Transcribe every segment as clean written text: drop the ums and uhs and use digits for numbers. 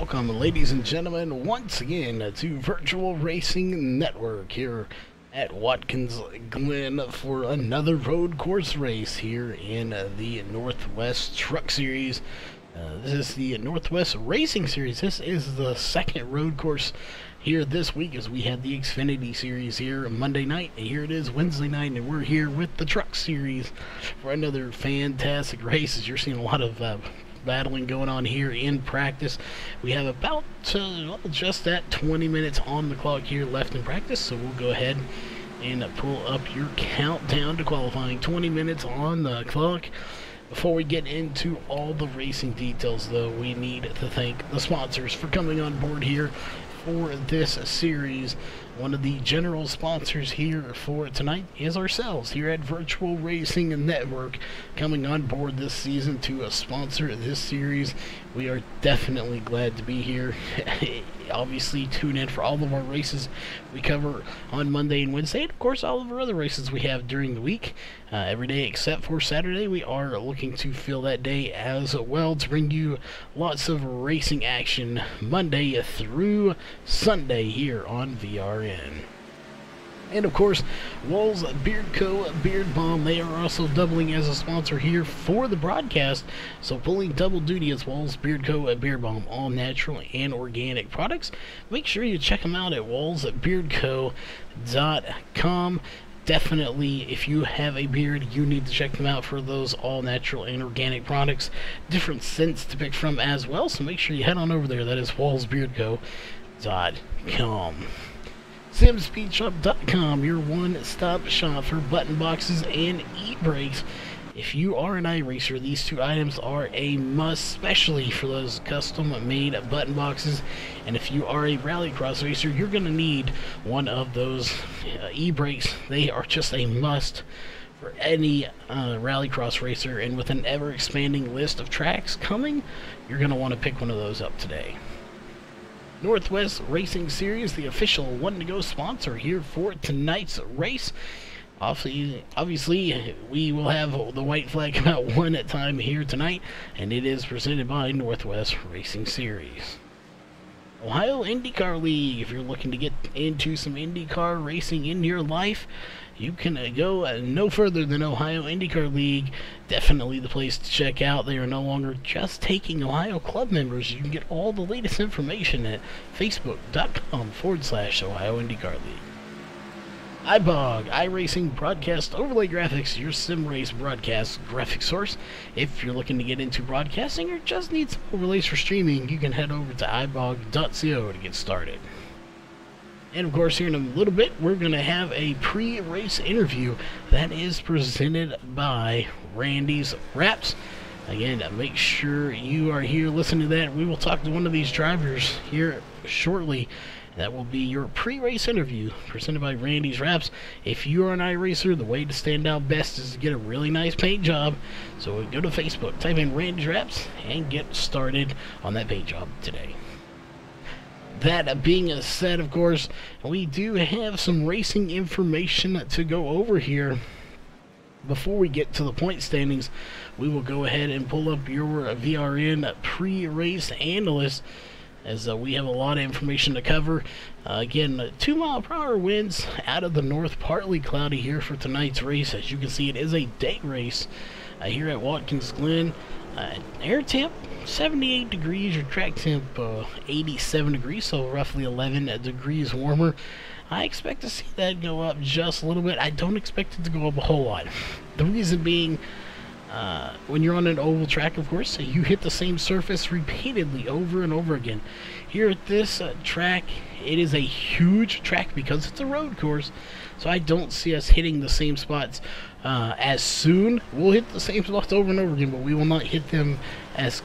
Welcome, ladies and gentlemen, once again to Virtual Racing Network here at Watkins, Glen for another road course race here in the Northwest Truck Series. This is the Northwest Racing Series. This is the second road course here this week, as we had the Xfinity Series here Monday night, and here it is Wednesday night, and we're here with the Truck Series for another fantastic race. As you're seeing a lot of battling going on here in practice. We have about just that 20 minutes on the clock here left in practice, so we'll go ahead and pull up your countdown to qualifying. 20 minutes on the clock. Before we get into all the racing details, though, we need to thank the sponsors for coming on board here for this series. One of the general sponsors here for tonight is ourselves here at Virtual Racing Network, coming on board this season to sponsor this series. We are definitely glad to be here. Obviously, tune in for all of our races we cover on Monday and Wednesday, and of course all of our other races we have during the week. Every day except for Saturday, we are looking to fill that day as well to bring you lots of racing action Monday through Sunday here on VRN. And of course, Walls Beard Co. Beard Balm, they are also doubling as a sponsor here for the broadcast. So pulling double duty as Walls Beard Co. Beard Balm, all natural and organic products. Make sure you check them out at wallsbeardco.com. Definitely, if you have a beard, you need to check them out for those all natural and organic products. Different scents to pick from as well, so make sure you head on over there. That is wallsbeardco.com. SimSpeedShop.com, your one-stop shop for button boxes and e-brakes. If you are an iRacer, these two items are a must, especially for those custom-made button boxes. And if you are a rallycross racer, you're going to need one of those e-brakes. They are just a must for any rallycross racer. And with an ever-expanding list of tracks coming, you're going to want to pick one of those up today. Northwest Racing Series, the official one-to-go sponsor here for tonight's race. Obviously, we will have the white flag about one at a time here tonight, and it is presented by Northwest Racing Series. Ohio IndyCar League. If you're looking to get into some IndyCar racing in your life, you can go no further than Ohio IndyCar League. Definitely the place to check out. They are no longer just taking Ohio club members. You can get all the latest information at facebook.com/Ohio IndyCar League. iBog, iRacing Broadcast Overlay Graphics, your sim race broadcast graphic source. If you're looking to get into broadcasting or just need some overlays for streaming, you can head over to ibog.co to get started. And of course, here in a little bit, we're going to have a pre-race interview that is presented by Randy's Wraps. Again, make sure you are here listening to that. We will talk to one of these drivers here shortly. That will be your pre-race interview presented by Randy's Wraps. If you are an iRacer, the way to stand out best is to get a really nice paint job. So go to Facebook, type in Randy's Wraps, and get started on that paint job today. That being said, of course, we do have some racing information to go over here. Before we get to the point standings, we will go ahead and pull up your VRN pre-race analyst, as we have a lot of information to cover. Again, 2 mile/hour winds out of the north, partly cloudy here for tonight's race. As you can see, it is a day race here at Watkins Glen. Air temp 78 degrees, your track temp 87 degrees, so roughly 11 degrees warmer. I expect to see that go up just a little bit. I don't expect it to go up a whole lot. The reason being, when you're on an oval track, of course, you hit the same surface repeatedly over and over again. Here at this track, it is a huge track because it's a road course, so I don't see us hitting the same spots as soon. We'll hit the same spots over and over again, but we will not hit them as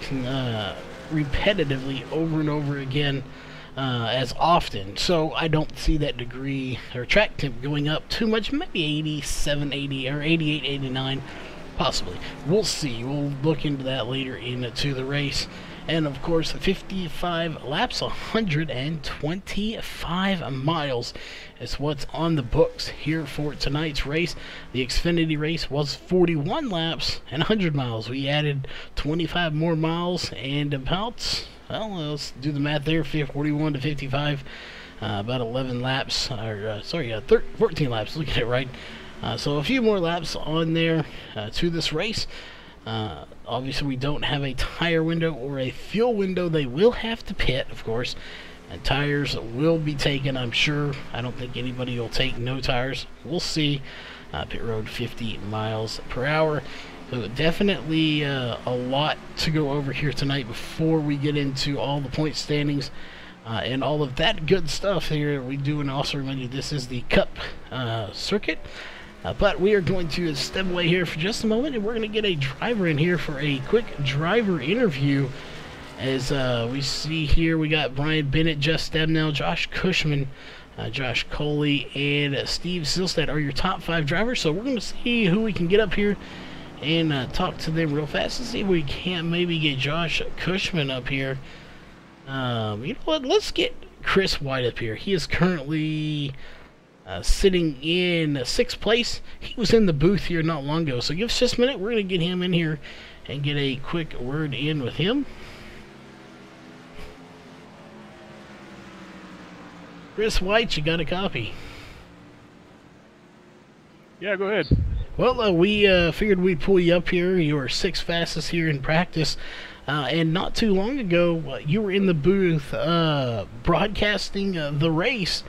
repetitively over and over again as often. So I don't see that degree or track temp going up too much, maybe 87, 80, or 88, 89. Possibly. We'll see. We'll look into that later into the race. And of course, 55 laps, 125 miles is what's on the books here for tonight's race. The Xfinity race was 41 laps and 100 miles. We added 25 more miles and about Well, let's do the math there. 41 to 55, about 11 laps, or 14 laps. Look at it right. So a few more laps on there to this race. Obviously, we don't have a tire window or a fuel window. They will have to pit, of course. And tires will be taken, I'm sure. I don't think anybody will take no tires. We'll see. Pit road 50 miles per hour. So definitely a lot to go over here tonight before we get into all the point standings and all of that good stuff here. We do, and also remind you this is the Cup circuit. But we are going to step away here for just a moment, and we're going to get a driver in here for a quick driver interview. As we see here, we got Brian Bennett, Jeff Stabnell, Josh Cushman, Josh Coley, and Steve Silstead are your top 5 drivers. So we're going to see who we can get up here and talk to them real fast and see if we can't maybe get Josh Cushman up here. You know what? Let's get Chris White up here. He is currently sitting in 6th place. He was in the booth here not long ago. So give us just a minute. We're going to get him in here and get a quick word in with him. Chris White, you got a copy? Yeah, go ahead. Well, we figured we'd pull you up here. You were 6th fastest here in practice. And not too long ago, you were in the booth broadcasting the race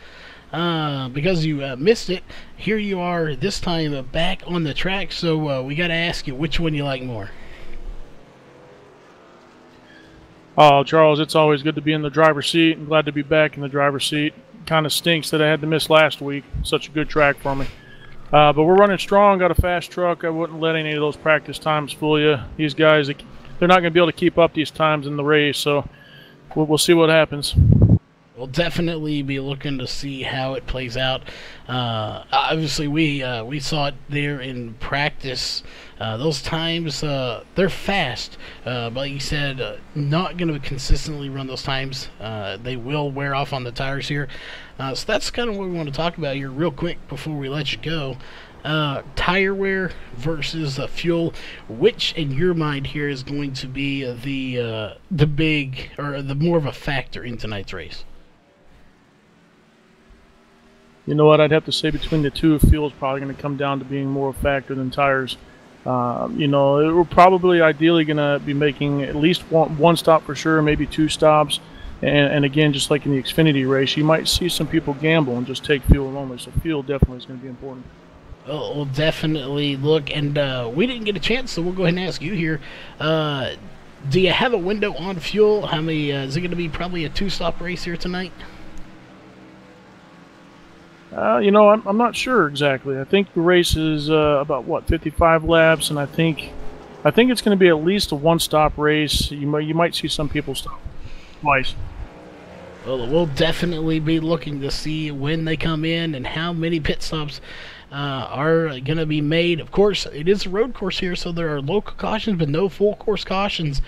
because you missed it. Here you are this time back on the track. So we got to ask you which one you like more. Oh, Charles, it's always good to be in the driver's seat. I'm glad to be back in the driver's seat. Kind of stinks that I had to miss last week. Such a good track for me. But we're running strong, got a fast truck. I wouldn't let any of those practice times fool you. These guys, they're not going to be able to keep up these times in the race, so we'll see what happens. We'll definitely be looking to see how it plays out. Obviously, we saw it there in practice. Those times, they're fast, but like you said, not going to consistently run those times. They will wear off on the tires here. So that's kind of what we want to talk about here real quick before we let you go. Tire wear versus fuel. Which, in your mind here, is going to be the big, or the more of a factor in tonight's race? You know what? I'd have to say between the two, fuel is probably going to come down to being more a factor than tires. We're probably ideally going to be making at least one stop for sure, maybe 2 stops. And again, just like in the Xfinity race, you might see some people gamble and just take fuel only. So fuel definitely is going to be important. Oh, we'll definitely look. And we didn't get a chance, so we'll go ahead and ask you here. Do you have a window on fuel? How many? Is it going to be probably a 2-stop race here tonight? I'm not sure exactly. I think the race is about 55 laps, and I think it's going to be at least a 1-stop race. You might see some people stop twice. Well, we'll definitely be looking to see when they come in and how many pit stops are going to be made. Of course, it is a road course here, so there are local cautions, but no full course cautions.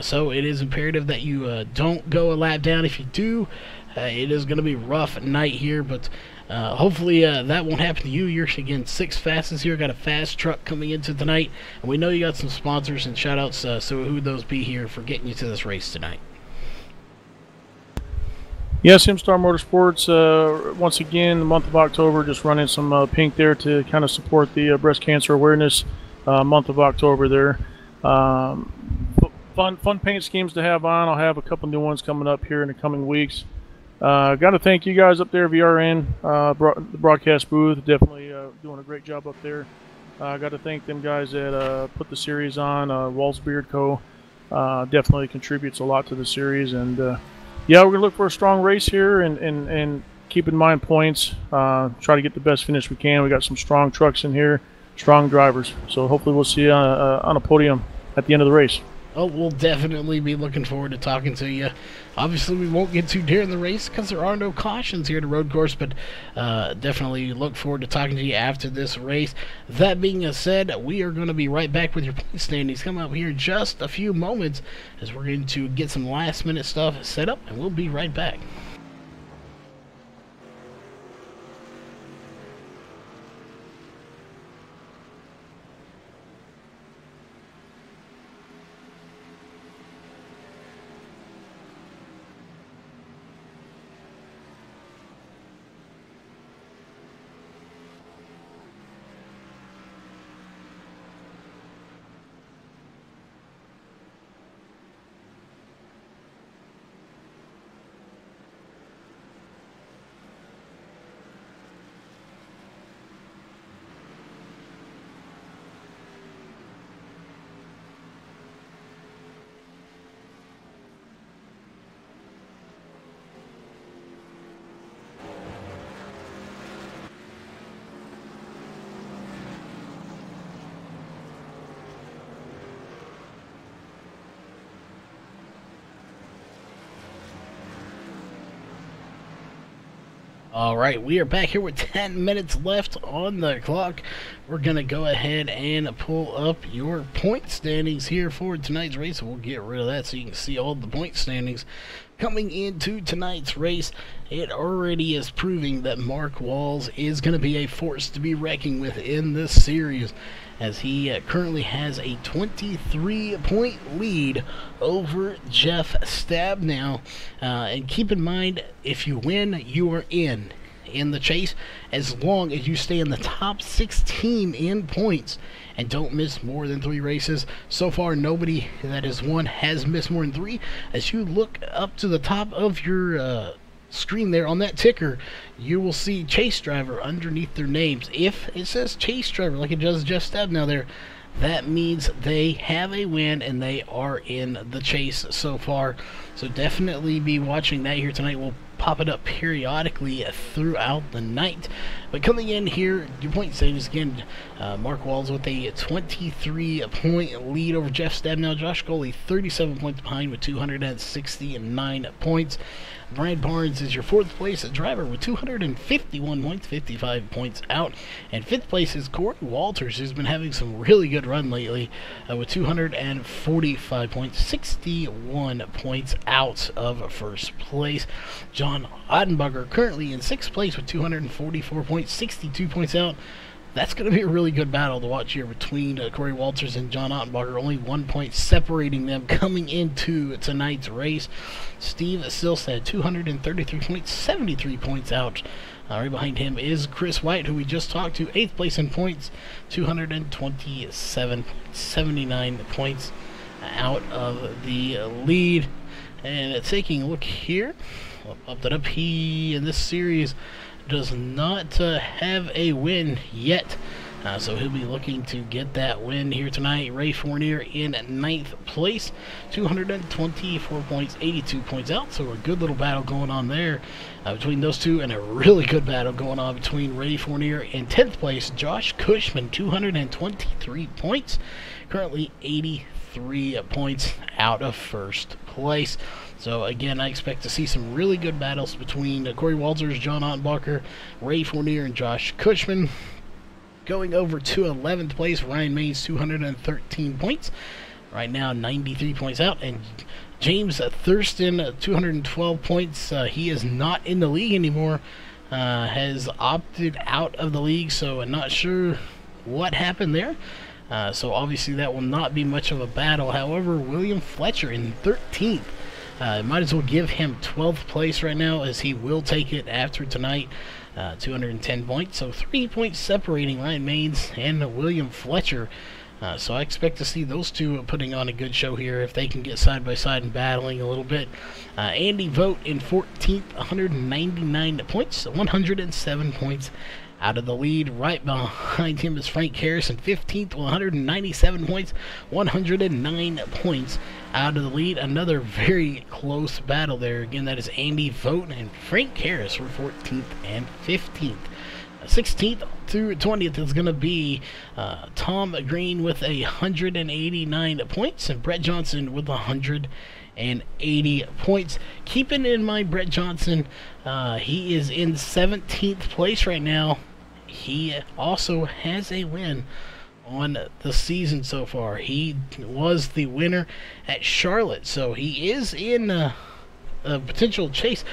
So it is imperative that you don't go a lap down. If you do, it is going to be a rough night here, but hopefully that won't happen to you. You're, again, 6th fastest here. Got a fast truck coming into tonight, and we know you got some sponsors and shout-outs, so who would those be here for getting you to this race tonight? Yes, Simstar Motorsports, once again, the month of October, just running some pink there to kind of support the breast cancer awareness month of October there. Fun paint schemes to have on. I'll have a couple new ones coming up here in the coming weeks. Got to thank you guys up there, VRN, the broadcast booth, definitely doing a great job up there. Got to thank them guys that put the series on, Walls Beard Co. Definitely contributes a lot to the series, and yeah, we're going to look for a strong race here and keep in mind points. Try to get the best finish we can. We got some strong trucks in here, strong drivers. So hopefully we'll see you on a podium at the end of the race. Oh, we'll definitely be looking forward to talking to you. Obviously, we won't get to during the race because there are no cautions here at the road course, but definitely look forward to talking to you after this race. That being said, we are going to be right back with your point standings. Come up here in just a few moments as we're going to get some last-minute stuff set up, and we'll be right back. Alright, we are back here with 10 minutes left on the clock. We're going to go ahead and pull up your point standings here for tonight's race. We'll get rid of that so you can see all the point standings. Coming into tonight's race, it already is proving that Mark Walls is going to be a force to be reckoned with in this series, as he currently has a 23-point lead over Jeff Stabnow. And keep in mind, if you win, you are in the chase, as long as you stay in the top 16 in points and don't miss more than 3 races. So far, nobody that has won has missed more than 3. As you look up to the top of your screen there on that ticker, you will see Chase Driver underneath their names. If it says Chase Driver like it does Jeff Stabnow there, that means they have a win and they are in the chase so far. So definitely be watching that here tonight. We'll pop it up periodically throughout the night. But coming in here, your point savings again, Mark Walls with a 23-point lead over Jeff Stabnow. Josh Goley 37 points behind with 269 points. Brian Barnes is your 4th place driver with 251 points, 55 points out. And 5th place is Corey Walters, who's been having some really good run lately with 245 points, 61 points out of 1st place. John Ottenbacher currently in 6th place with 244 points, 62 points out. That's going to be a really good battle to watch here between Corey Walters and John Ottenbacher. Only 1 point separating them coming into tonight's race. Steve Silstead, 233 points, 73 points out. Right behind him is Chris White, who we just talked to, 8th place in points, 227, 79 points out of the lead. And taking a look here, up that up, he in this series does not have a win yet, so he'll be looking to get that win here tonight. Ray Fournier in 9th place, 224 points, 82 points out, so a good little battle going on there between those two, and a really good battle going on between Ray Fournier in 10th place, Josh Cushman, 223 points, currently 83 points out of 1st place. So again, I expect to see some really good battles between Corey Walters, John Ottenbacher, Ray Fournier, and Josh Cushman. Going over to 11th place, Ryan Mays, 213 points. Right now, 93 points out. And James Thurston, 212 points. He is not in the league anymore. Has opted out of the league, so I'm not sure what happened there. So obviously that will not be much of a battle. However, William Fletcher in 13th. Might as well give him 12th place right now, as he will take it after tonight. 210 points, so 3 points separating Ryan Maines and William Fletcher. So I expect to see those two putting on a good show here if they can get side by side and battling a little bit. Andy Vogt in 14th, 199 points, 107 points out of the lead. Right behind him is Frank Harris in 15th, 197 points, 109 points out of the lead. Another very close battle there. Again, that is Andy Vogt and Frank Harris for 14th and 15th. 16th through 20th is going to be Tom Green with 189 points and Brett Johnson with 180 points. Keeping in mind Brett Johnson, he is in 17th place right now. He also has a win on the season so far. He was the winner at Charlotte, so he is in a potential chase,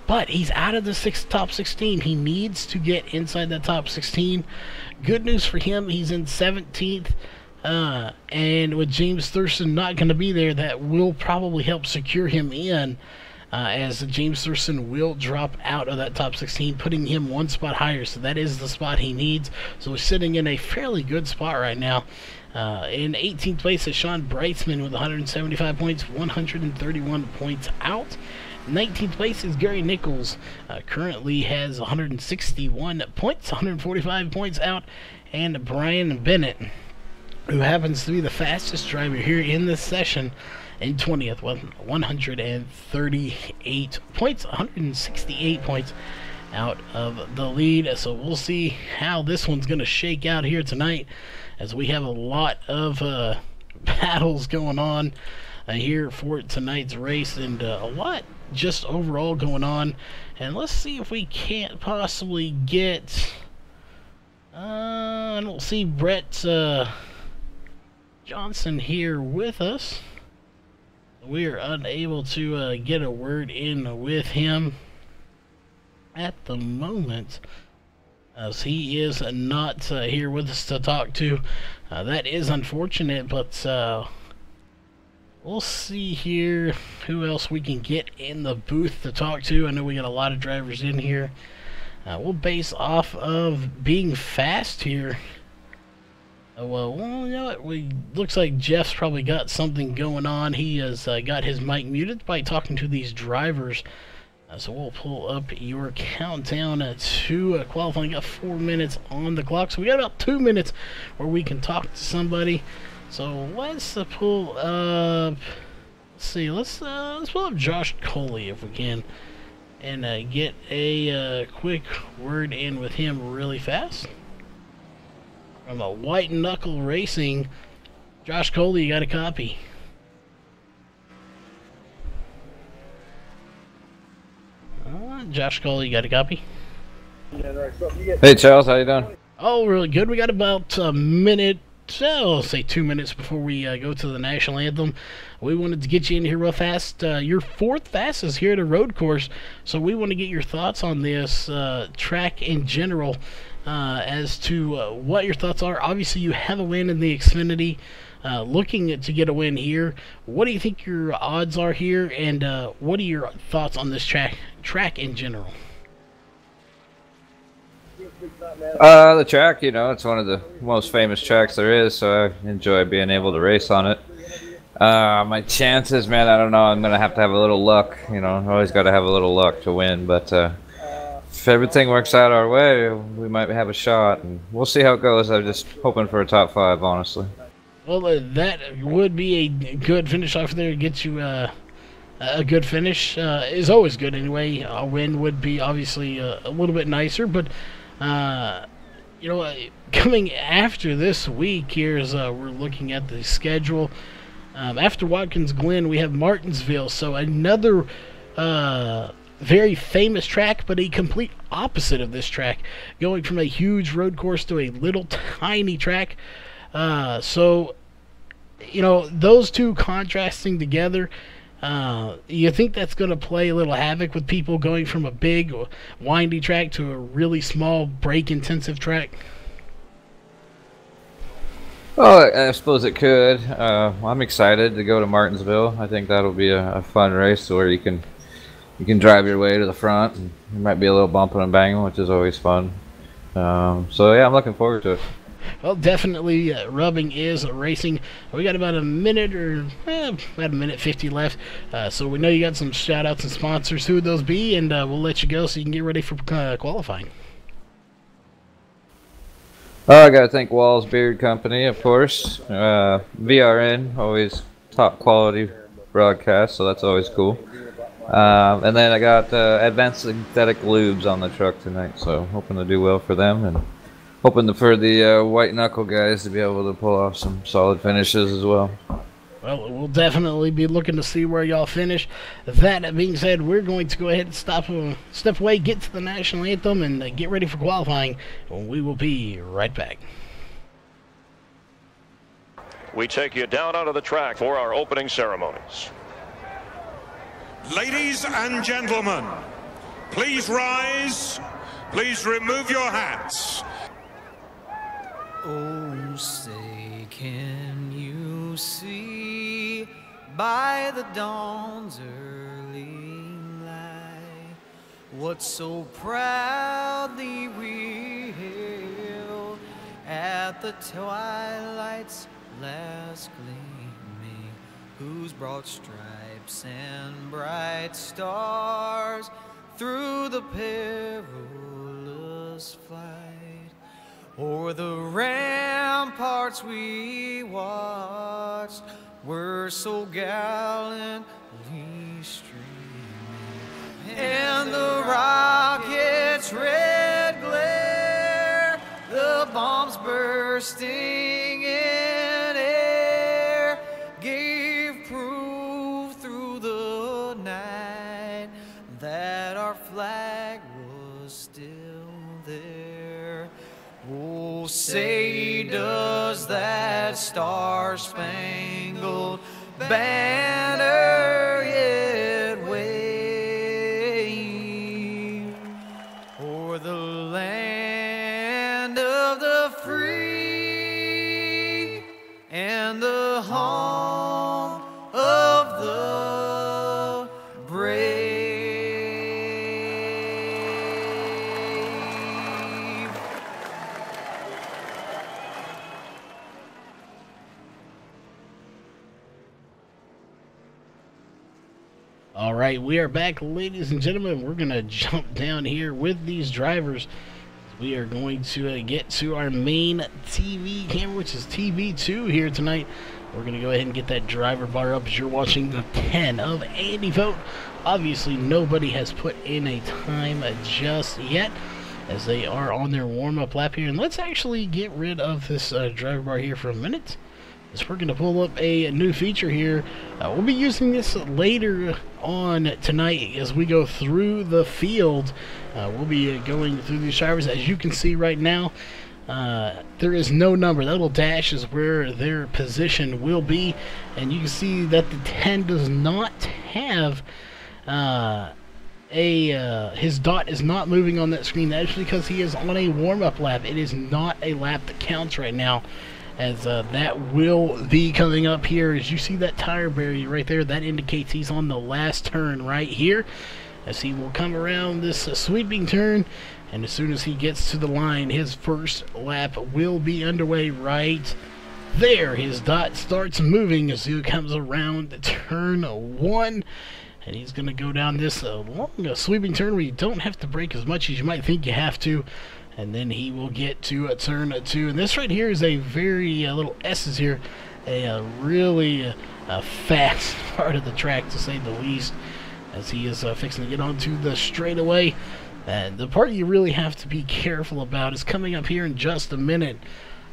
but he's out of the top 16. He needs to get inside that top 16. Good news for him, he's in 17th, and with James Thurston not going to be there, that will probably help secure him in, as James Thurston will drop out of that top 16, putting him 1 spot higher. So that is the spot he needs. So he's sitting in a fairly good spot right now. In 18th place is Sean Breitzman with 175 points, 131 points out. 19th place is Gary Nichols, currently has 161 points, 145 points out. And Brian Bennett, who happens to be the fastest driver here in this session, in 20th with 138 points, 168 points out of the lead. So we'll see how this one's going to shake out here tonight, as we have a lot of battles going on here for tonight's race, and a lot just overall going on. And let's see if we can't possibly get... I don't see Brett Johnson here with us. We are unable to get a word in with him at the moment, as he is not here with us to talk to. That is unfortunate, but we'll see here who else we can get in the booth to talk to. I know we got a lot of drivers in here. We'll base off of being fast here. Well, you know what? Looks like Jeff's probably got something going on. He has got his mic muted by talking to these drivers. So we'll pull up your countdown to qualifying. Got 4 minutes on the clock, so we got about 2 minutes where we can talk to somebody. So let's pull up. Let's see. Let's pull up Josh Coley if we can, and get a quick word in with him really fast. From a White Knuckle Racing, Josh Coley, you got a copy. Josh Coley, you got a copy? Hey Charles, how you doing? Oh, really good. We got about a minute, I'll say 2 minutes before we go to the national anthem. We wanted to get you in here real fast. You're fourth fastest here at a road course, so we want to get your thoughts on this track in general. As to what your thoughts are. Obviously, you have a win in the Xfinity, looking to get a win here. What do you think your odds are here, and what are your thoughts on this track in general? The track, you know, it's one of the most famous tracks there is, so I enjoy being able to race on it. My chances, man, I don't know. I'm going to have a little luck, you know. Always got to have a little luck to win, but if everything works out our way, we might have a shot, and we'll see how it goes. I'm just hoping for a top 5, honestly. Well, that would be a good finish off there. Get you a good finish is always good anyway. A win would be obviously a little bit nicer, but you know, coming after this week here is we're looking at the schedule. After Watkins Glen, we have Martinsville, so another very famous track, but a complete opposite of this track, going from a huge road course to a little tiny track. So, you know, those two contrasting together, you think that's going to play a little havoc with people going from a big, windy track to a really small, brake-intensive track? Oh, I suppose it could. I'm excited to go to Martinsville. I think that'll be a fun race where you can drive your way to the front, and there might be a little bumping and banging, which is always fun. So yeah, I'm looking forward to it. Well, definitely rubbing is racing. We got about a minute or about a minute 50 left, so we know you got some shout outs and sponsors. Who would those be? And we'll let you go so you can get ready for qualifying. I got to thank Wall's Beard Company, of course. VRN, always top quality broadcast, so that's always cool. And then I got Advanced Synthetic Lubes on the truck tonight, so hoping to do well for them, and hoping for the White Knuckle guys to be able to pull off some solid finishes as well. Well, we'll definitely be looking to see where y'all finish. That being said, we're going to go ahead and step away, get to the national anthem, and get ready for qualifying. We will be right back. We take you down onto the track for our opening ceremonies. Ladies and gentlemen, please rise. Please remove your hats. Oh, say, can you see by the dawn's early light what so proudly we hailed at the twilight's last gleaming, whose broad stripes and bright stars through the perilous flight o'er the ramparts we watched were so gallantly streaming, and the rocket's red glare, the bombs bursting in air, gave proof through the night say, does that star-spangled banner yet wave o'er the land of the free and the home of the brave? All right, we are back, ladies and gentlemen. We're going to jump down here with these drivers. We are going to get to our main TV camera, which is TV2 here tonight. We're going to go ahead and get that driver bar up as you're watching the 10 of Andy Vogt. Obviously, nobody has put in a time just yet, as they are on their warm-up lap here. And let's actually get rid of this driver bar here for a minute, as we're going to pull up a new feature here. We'll be using this later on tonight as we go through the field. We'll be going through these drivers. As you can see right now, there is no number. That little dash is where their position will be, and you can see that the 10 does not have his dot is not moving on that screen. That is because he is on a warm-up lap. It is not a lap that counts right now, as that will be coming up here. As you see that tire barrier right there, that indicates he's on the last turn right here, as he will come around this sweeping turn, and as soon as he gets to the line, his first lap will be underway right there. His dot starts moving as he comes around turn 1, and he's going to go down this long sweeping turn where you don't have to brake as much as you might think you have to. And then he will get to turn 2. And this right here is a very little S's here, a really fast part of the track, to say the least, as he is fixing to get onto the straightaway. And the part you really have to be careful about is coming up here in just a minute.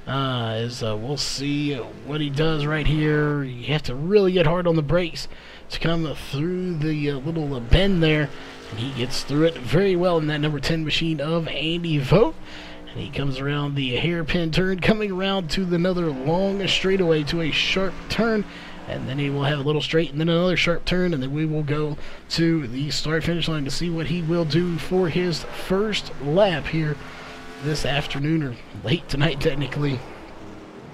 As we'll see what he does right here. You have to really get hard on the brakes to come through the little bend there. And he gets through it very well in that number 10 machine of Andy Vogt. And he comes around the hairpin turn, coming around to another long straightaway to a sharp turn. And then he will have a little straight and then another sharp turn. And then we will go to the start-finish line to see what he will do for his first lap here this afternoon, or late tonight technically.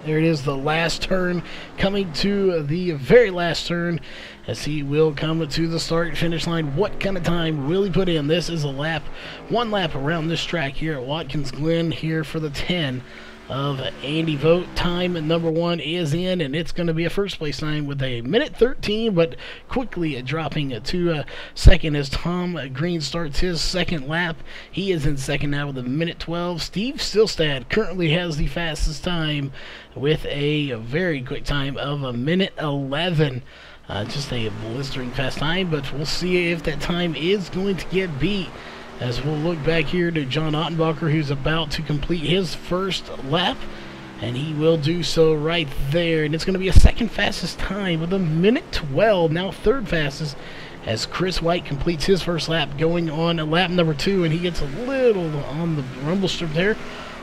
There it is, the last turn, coming to the very last turn, as he will come to the start-finish line. What kind of time will he put in? This is one lap around this track here at Watkins Glen here for the 10 of Andy Vogt. Time number 1 is in, and it's going to be a first place time with a minute 13, but quickly dropping to second as Tom Green starts his second lap. He is in second now with a minute 12. Steve Silstad currently has the fastest time with a very quick time of a minute 11. Just a blistering fast time, but we'll see if that time is going to get beat, as we'll look back here to John Ottenbacher, who's about to complete his first lap, and he will do so right there. And it's going to be a second fastest time with a minute 12, now third fastest, as Chris White completes his first lap, going on lap number 2, and he gets a little on the rumble strip there.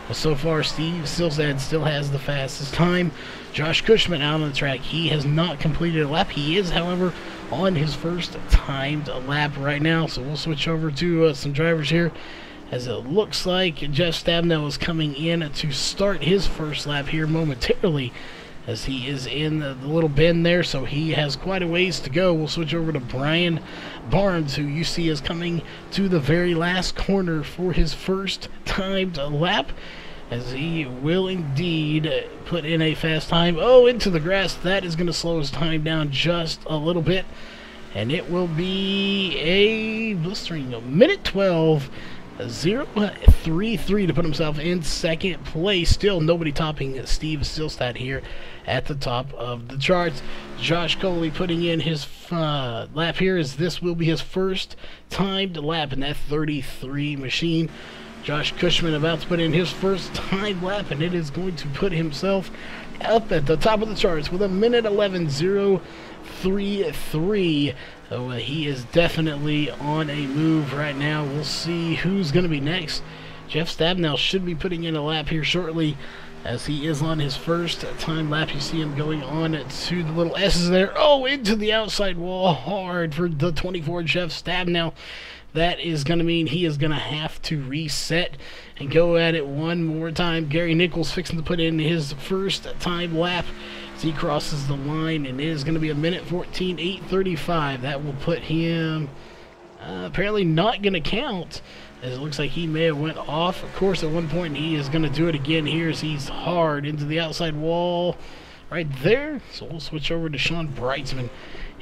But so far, Steve Silstad still has the fastest time. Josh Cushman out on the track. He has not completed a lap. He is, however, on his first timed lap right now. So we'll switch over to some drivers here, as it looks like Jeff Stabnow is coming in to start his first lap here momentarily, as he is in the little bend there, so he has quite a ways to go. We'll switch over to Brian Barnes, who you see is coming to the very last corner for his first timed lap, as he will indeed put in a fast time. Oh, into the grass. That is going to slow his time down just a little bit, and it will be a blistering minute 12. 0.33 to put himself in second place. Still nobody topping Steve Silstad here at the top of the charts. Josh Coley putting in his lap here, as this will be his first timed lap in that 33 machine. Josh Cushman about to put in his first timed lap, and it is going to put himself up at the top of the charts with a minute 11.033. So he is definitely on a move right now. We'll see who's going to be next Jeff Stabnow should be putting in a lap here shortly, as he is on his first time lap. You see him going on to the little S's there. Oh, into the outside wall hard for the 24 Jeff Stabnow. That is going to mean he is going to have to reset and go at it one more time. Gary Nichols fixing to put in his first time lap as he crosses the line, and it is going to be a minute 14:8:35. That will put him apparently not going to count, as it looks like he may have went off. Of course, at one point he is going to do it again here as he's hard into the outside wall right there. So we'll switch over to Sean Brightsman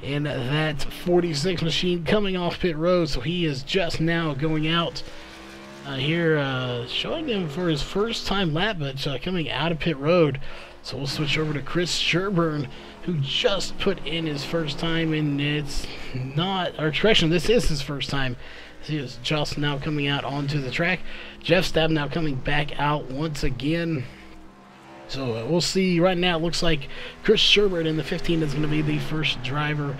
in that 46 machine coming off pit road. So he is just now going out here, showing him for his first time lap, but coming out of pit road. So we'll switch over to Chris Sherburne, who just put in his first time, and it's not, or correction, this is his first time. He is just now coming out onto the track. Jeff Stabnow coming back out once again. So we'll see. Right now it looks like Chris Sherburne in the 15 is going to be the first driver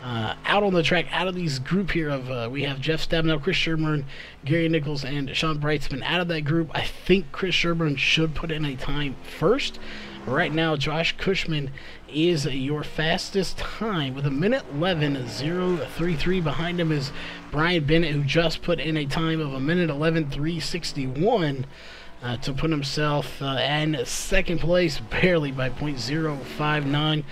out on the track, out of these group here of we have Jeff Stabnow, Chris Sherburne, Gary Nichols, and Sean Brightsman. Out of that group, I think Chris Sherburne should put in a time first. Right now, Josh Cushman is your fastest time with a minute 11:033. Behind him is Brian Bennett, who just put in a time of a minute 11:361 to put himself in second place, barely by .059.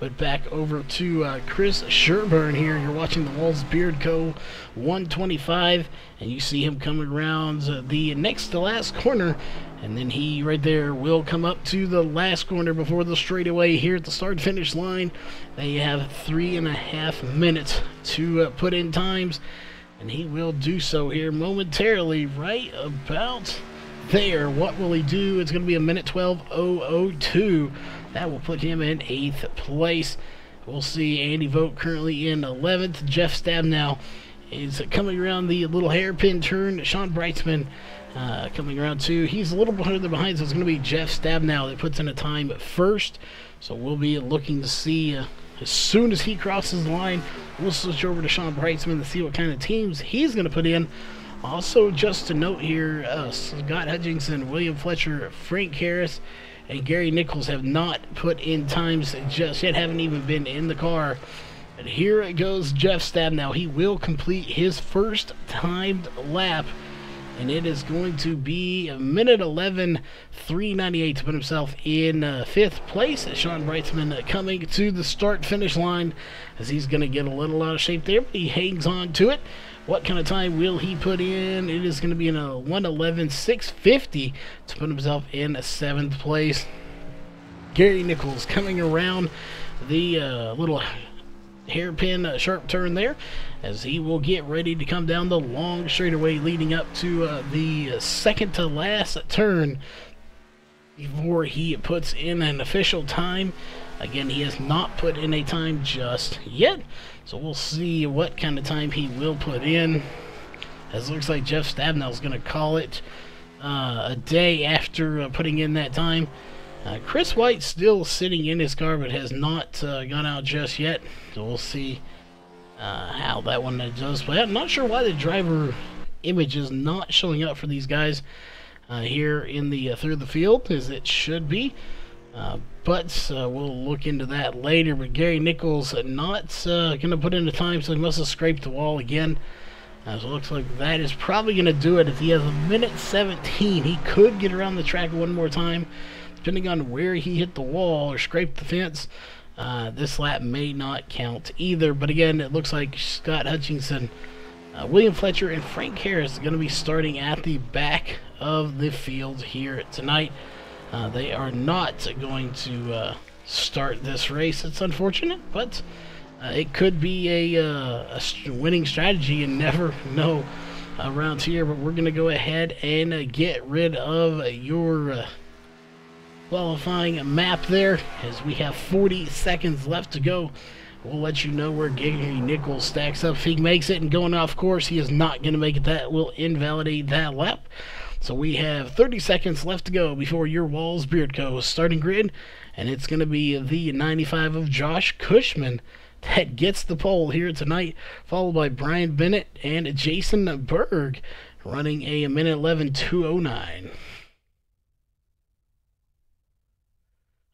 But back over to Chris Sherburne here. You're watching the Walls Beard Co. 125, and you see him coming around the next to last corner. And then he right there will come up to the last corner before the straightaway here at the start-finish line. They have 3.5 minutes to put in times, and he will do so here momentarily right about there. What will he do? It's going to be a minute 12:002. That will put him in 8th place. We'll see Andy Vogt currently in 11th. Jeff Stabnow is coming around the little hairpin turn. Sean Brightsman coming around too. He's a little further behind, so it's going to be Jeff Stabnow that puts in a time first. So we'll be looking to see as soon as he crosses the line, we'll switch over to Sean Brightsman to see what kind of teams he's going to put in. Also, just to note here, Scott Hutchinson, William Fletcher, Frank Harris, and Gary Nichols have not put in times just yet, haven't even been in the car. But here it goes, Jeff Stabnow. He will complete his first timed lap, and it is going to be a minute 11:398 to put himself in 5th place. Sean Brightsman coming to the start-finish line, as he's going to get a little out of shape there, but he hangs on to it. What kind of time will he put in? It is going to be in a 1:11:650 to put himself in 7th place. Gary Nichols coming around the little hairpin sharp turn there, as he will get ready to come down the long straightaway leading up to the second to last turn before he puts in an official time. Again, he has not put in a time just yet, so we'll see what kind of time he will put in, as it looks like Jeff Stabnow is going to call it a day after putting in that time. Chris White still sitting in his car, but has not gone out just yet, so we'll see how that one does play out. I'm not sure why the driver image is not showing up for these guys here in the through the field, as it should be. But we'll look into that later. But Gary Nichols not going to put in the time, so he must have scraped the wall again. So it looks like that is probably going to do it. If he has a minute 17, he could get around the track one more time. Depending on where he hit the wall or scraped the fence, this lap may not count either. But again, it looks like Scott Hutchinson, William Fletcher, and Frank Harris are going to be starting at the back of the field here tonight. They are not going to start this race. It's unfortunate, but it could be a winning strategy. You never know around here. But we're going to go ahead and get rid of your qualifying map there, as we have 40 seconds left to go. We'll let you know where Gary Nichols stacks up. If he makes it and going off course, he is not going to make it. That will invalidate that lap. So we have 30 seconds left to go before your Walls Beard Co. starting grid, and it's going to be the 95 of Josh Cushman that gets the pole here tonight, followed by Brian Bennett and Jason Berg. running a minute 11:209.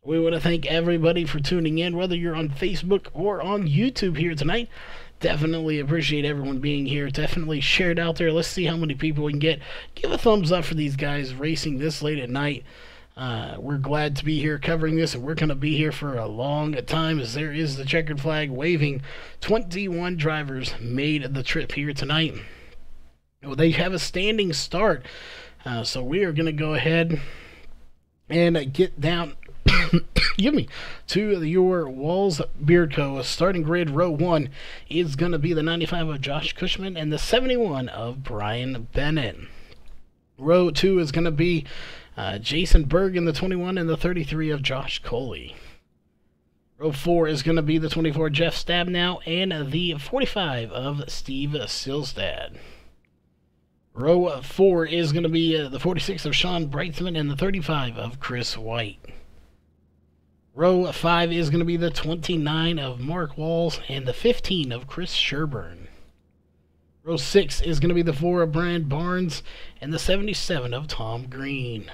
We want to thank everybody for tuning in, whether you're on Facebook or on YouTube here tonight. Definitely appreciate everyone being here. Definitely share it out there. Let's see how many people we can get. Give a thumbs up for these guys racing this late at night. We're glad to be here covering this, and we're going to be here for a long time, as there is the checkered flag waving. 21 drivers made the trip here tonight. Well, they have a standing start, so we are going to go ahead and get down give me to your Walls Beard Co. Starting grid. Row 1 is going to be the 95 of Josh Cushman and the 71 of Brian Bennett. Row 2 is going to be Jason Berg in the 21 and the 33 of Josh Coley. Row 4 is going to be the 24 Jeff Stabnow and the 45 of Steve Silstad. Row 4 is going to be the 46 of Sean Brightsman and the 35 of Chris White. Row 5 is going to be the 29 of Mark Walls and the 15 of Chris Sherburne. Row 6 is going to be the 4 of Brian Barnes and the 77 of Tom Green.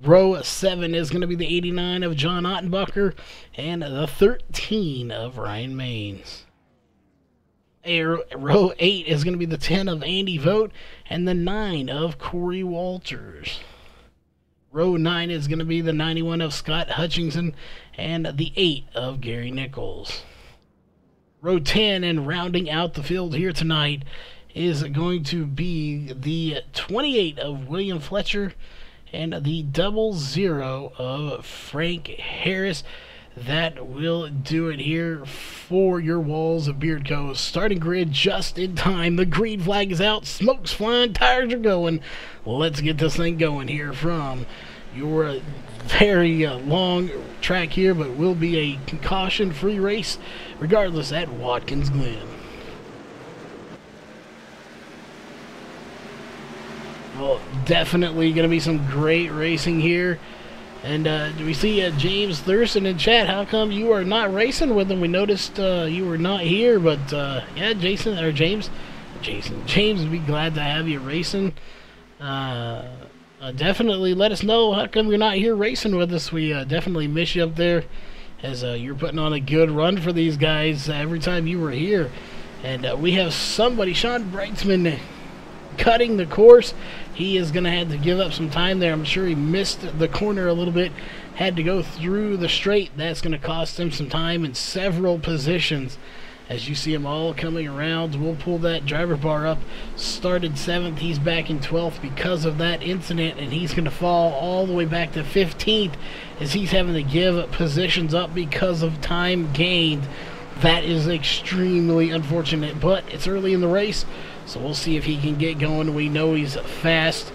Row 7 is going to be the 89 of John Ottenbacher and the 13 of Ryan Maines. Row 8 is going to be the 10 of Andy Vogt and the 9 of Corey Walters. Row 9 is going to be the 91 of Scott Hutchinson and the 8 of Gary Nichols. Row 10, and rounding out the field here tonight, is going to be the 28 of William Fletcher and the 00 of Frank Harris. That will do it here for your Walls of Beard Co. Starting grid just in time. The green flag is out, smoke's flying, tires are going. Let's get this thing going here from your very long track here, but will be a caution-free race regardless at Watkins Glen. Well, definitely going to be some great racing here. And do we see James Thurston in chat? How come you are not racing with him? We noticed you were not here, but yeah, James would be glad to have you racing. Definitely let us know how come you're not here racing with us. We definitely miss you up there, as you're putting on a good run for these guys every time you were here. And we have somebody, Sean Brightsman, cutting the course. He is going to have to give up some time there. I'm sure he missed the corner a little bit, had to go through the straight. That's going to cost him some time in several positions. As you see him all coming around, we'll pull that driver bar up. Started 7th, he's back in 12th because of that incident, and he's going to fall all the way back to 15th as he's having to give positions up because of time gained. That is extremely unfortunate, but it's early in the race, so we'll see if he can get going. We know he's fast.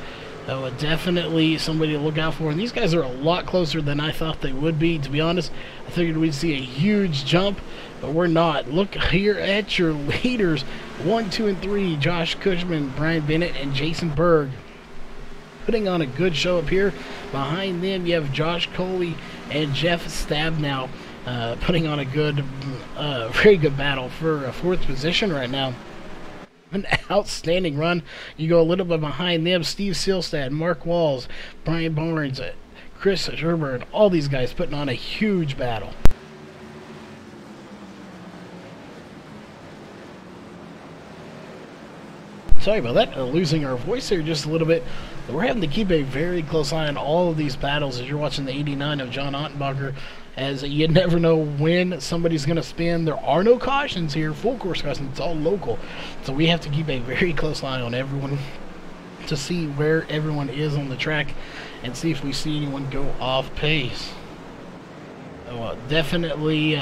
Definitely somebody to look out for. And these guys are a lot closer than I thought they would be, to be honest. I figured we'd see a huge jump, but we're not. Look here at your leaders. 1, 2, and 3. Josh Cushman, Brian Bennett, and Jason Berg putting on a good show up here. Behind them, you have Josh Coley and Jeff Stabnow putting on a good, very good battle for a 4th position right now. An outstanding run. You go a little bit behind them, Steve Silstad, Mark Walls, Brian Barnes, Chris Sherburne, all these guys putting on a huge battle. Sorry about that, losing our voice here just a little bit. We're having to keep a very close eye on all of these battles as you're watching the 89 of John Ottenbacher, as you never know when somebody's going to spin. There are no cautions here, full course cautions, it's all local. So we have to keep a very close eye on everyone to see where everyone is on the track and see if we see anyone go off pace. Definitely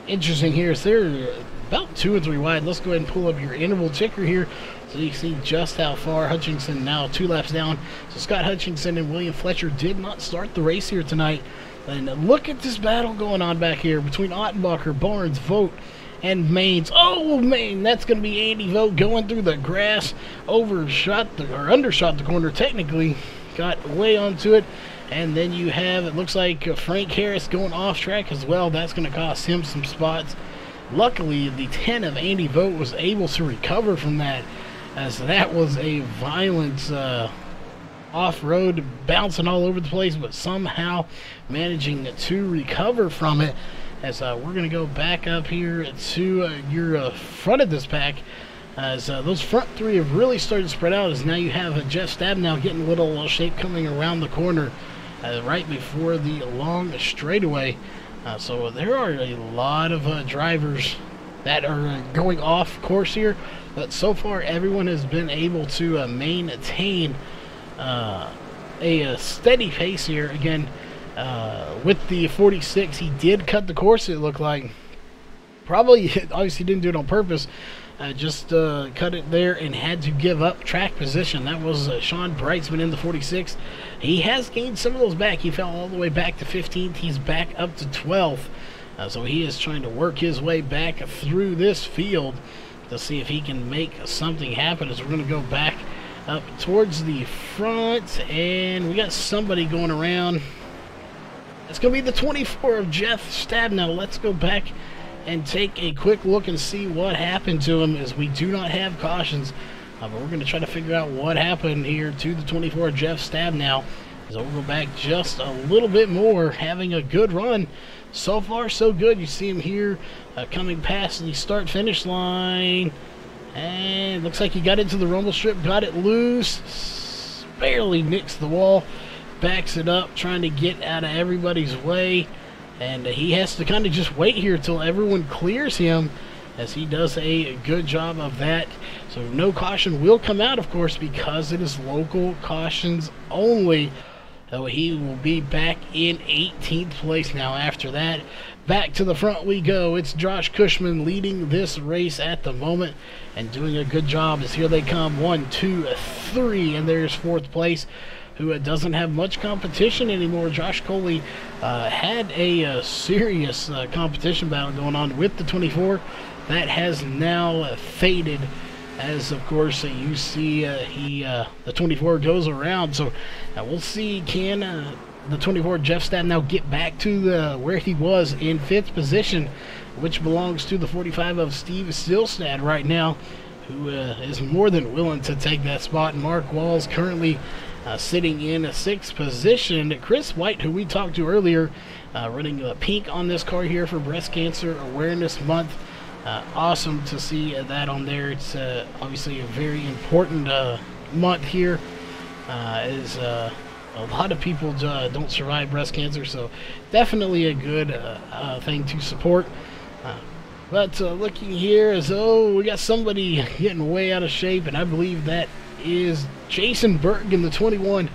interesting here. So they're about 2 or 3 wide. Let's go ahead and pull up your interval ticker here so you see just how far. Hutchinson now 2 laps down. So Scott Hutchinson and William Fletcher did not start the race here tonight. And look at this battle going on back here between Ottenbacher, Barnes, Vogt, and Maines. Oh, man, that's going to be Andy Vogt going through the grass, undershot the corner technically, got way onto it. And then you have, it looks like Frank Harris going off track as well. That's going to cost him some spots. Luckily, the 10 of Andy Vogt was able to recover from that as that was a violent off-road, bouncing all over the place, but somehow managing to recover from it. As we're going to go back up here to your front of this pack, as those front three have really started to spread out, as now you have Jeff Stabnow getting a little shape coming around the corner right before the long straightaway. So there are a lot of drivers that are going off course here, but so far everyone has been able to maintain a steady pace here. Again, with the 46, he did cut the course, it looked like. Probably, obviously didn't do it on purpose, just cut it there and had to give up track position. That was Sean Brightsman in the 46. He has gained some of those back. He fell all the way back to 15th. He's back up to 12th. So he is trying to work his way back through this field to see if he can make something happen. As we're going to go back up towards the front, and we got somebody going around. It's going to be the 24 of Jeff Stabnow. Let's go back and take a quick look and see what happened to him, as we do not have cautions. But we're going to try to figure out what happened here to the 24 of Jeff Stabnow. So we'll go back just a little bit more, having a good run. So far, so good. You see him here coming past the start-finish line. And looks like he got into the rumble strip, got it loose, barely nicks the wall, backs it up, trying to get out of everybody's way. And he has to kind of just wait here till everyone clears him, as he does a good job of that. So no caution will come out, of course, because it is local cautions only. So he will be back in 18th place now after that. Back to the front we go. It's Josh Cushman leading this race at the moment and doing a good job, as here they come. 1, 2, 3, and there's 4th place, who doesn't have much competition anymore. Josh Coley had a serious competition battle going on with the 24. That has now faded, as of course you see the 24 goes around. So we'll see, can the 24 Jeff Stabnow get back to where he was in 5th position, which belongs to the 45 of Steve Stillstad right now, who is more than willing to take that spot. Mark Walls currently sitting in a 6th position. Chris White, who we talked to earlier, running pink on this car here for Breast Cancer Awareness Month. Awesome to see that on there. It's obviously a very important month here, as a lot of people don't survive breast cancer, so definitely a good thing to support. But looking here, as though we got somebody getting way out of shape, and I believe that is Jason Berg in the 21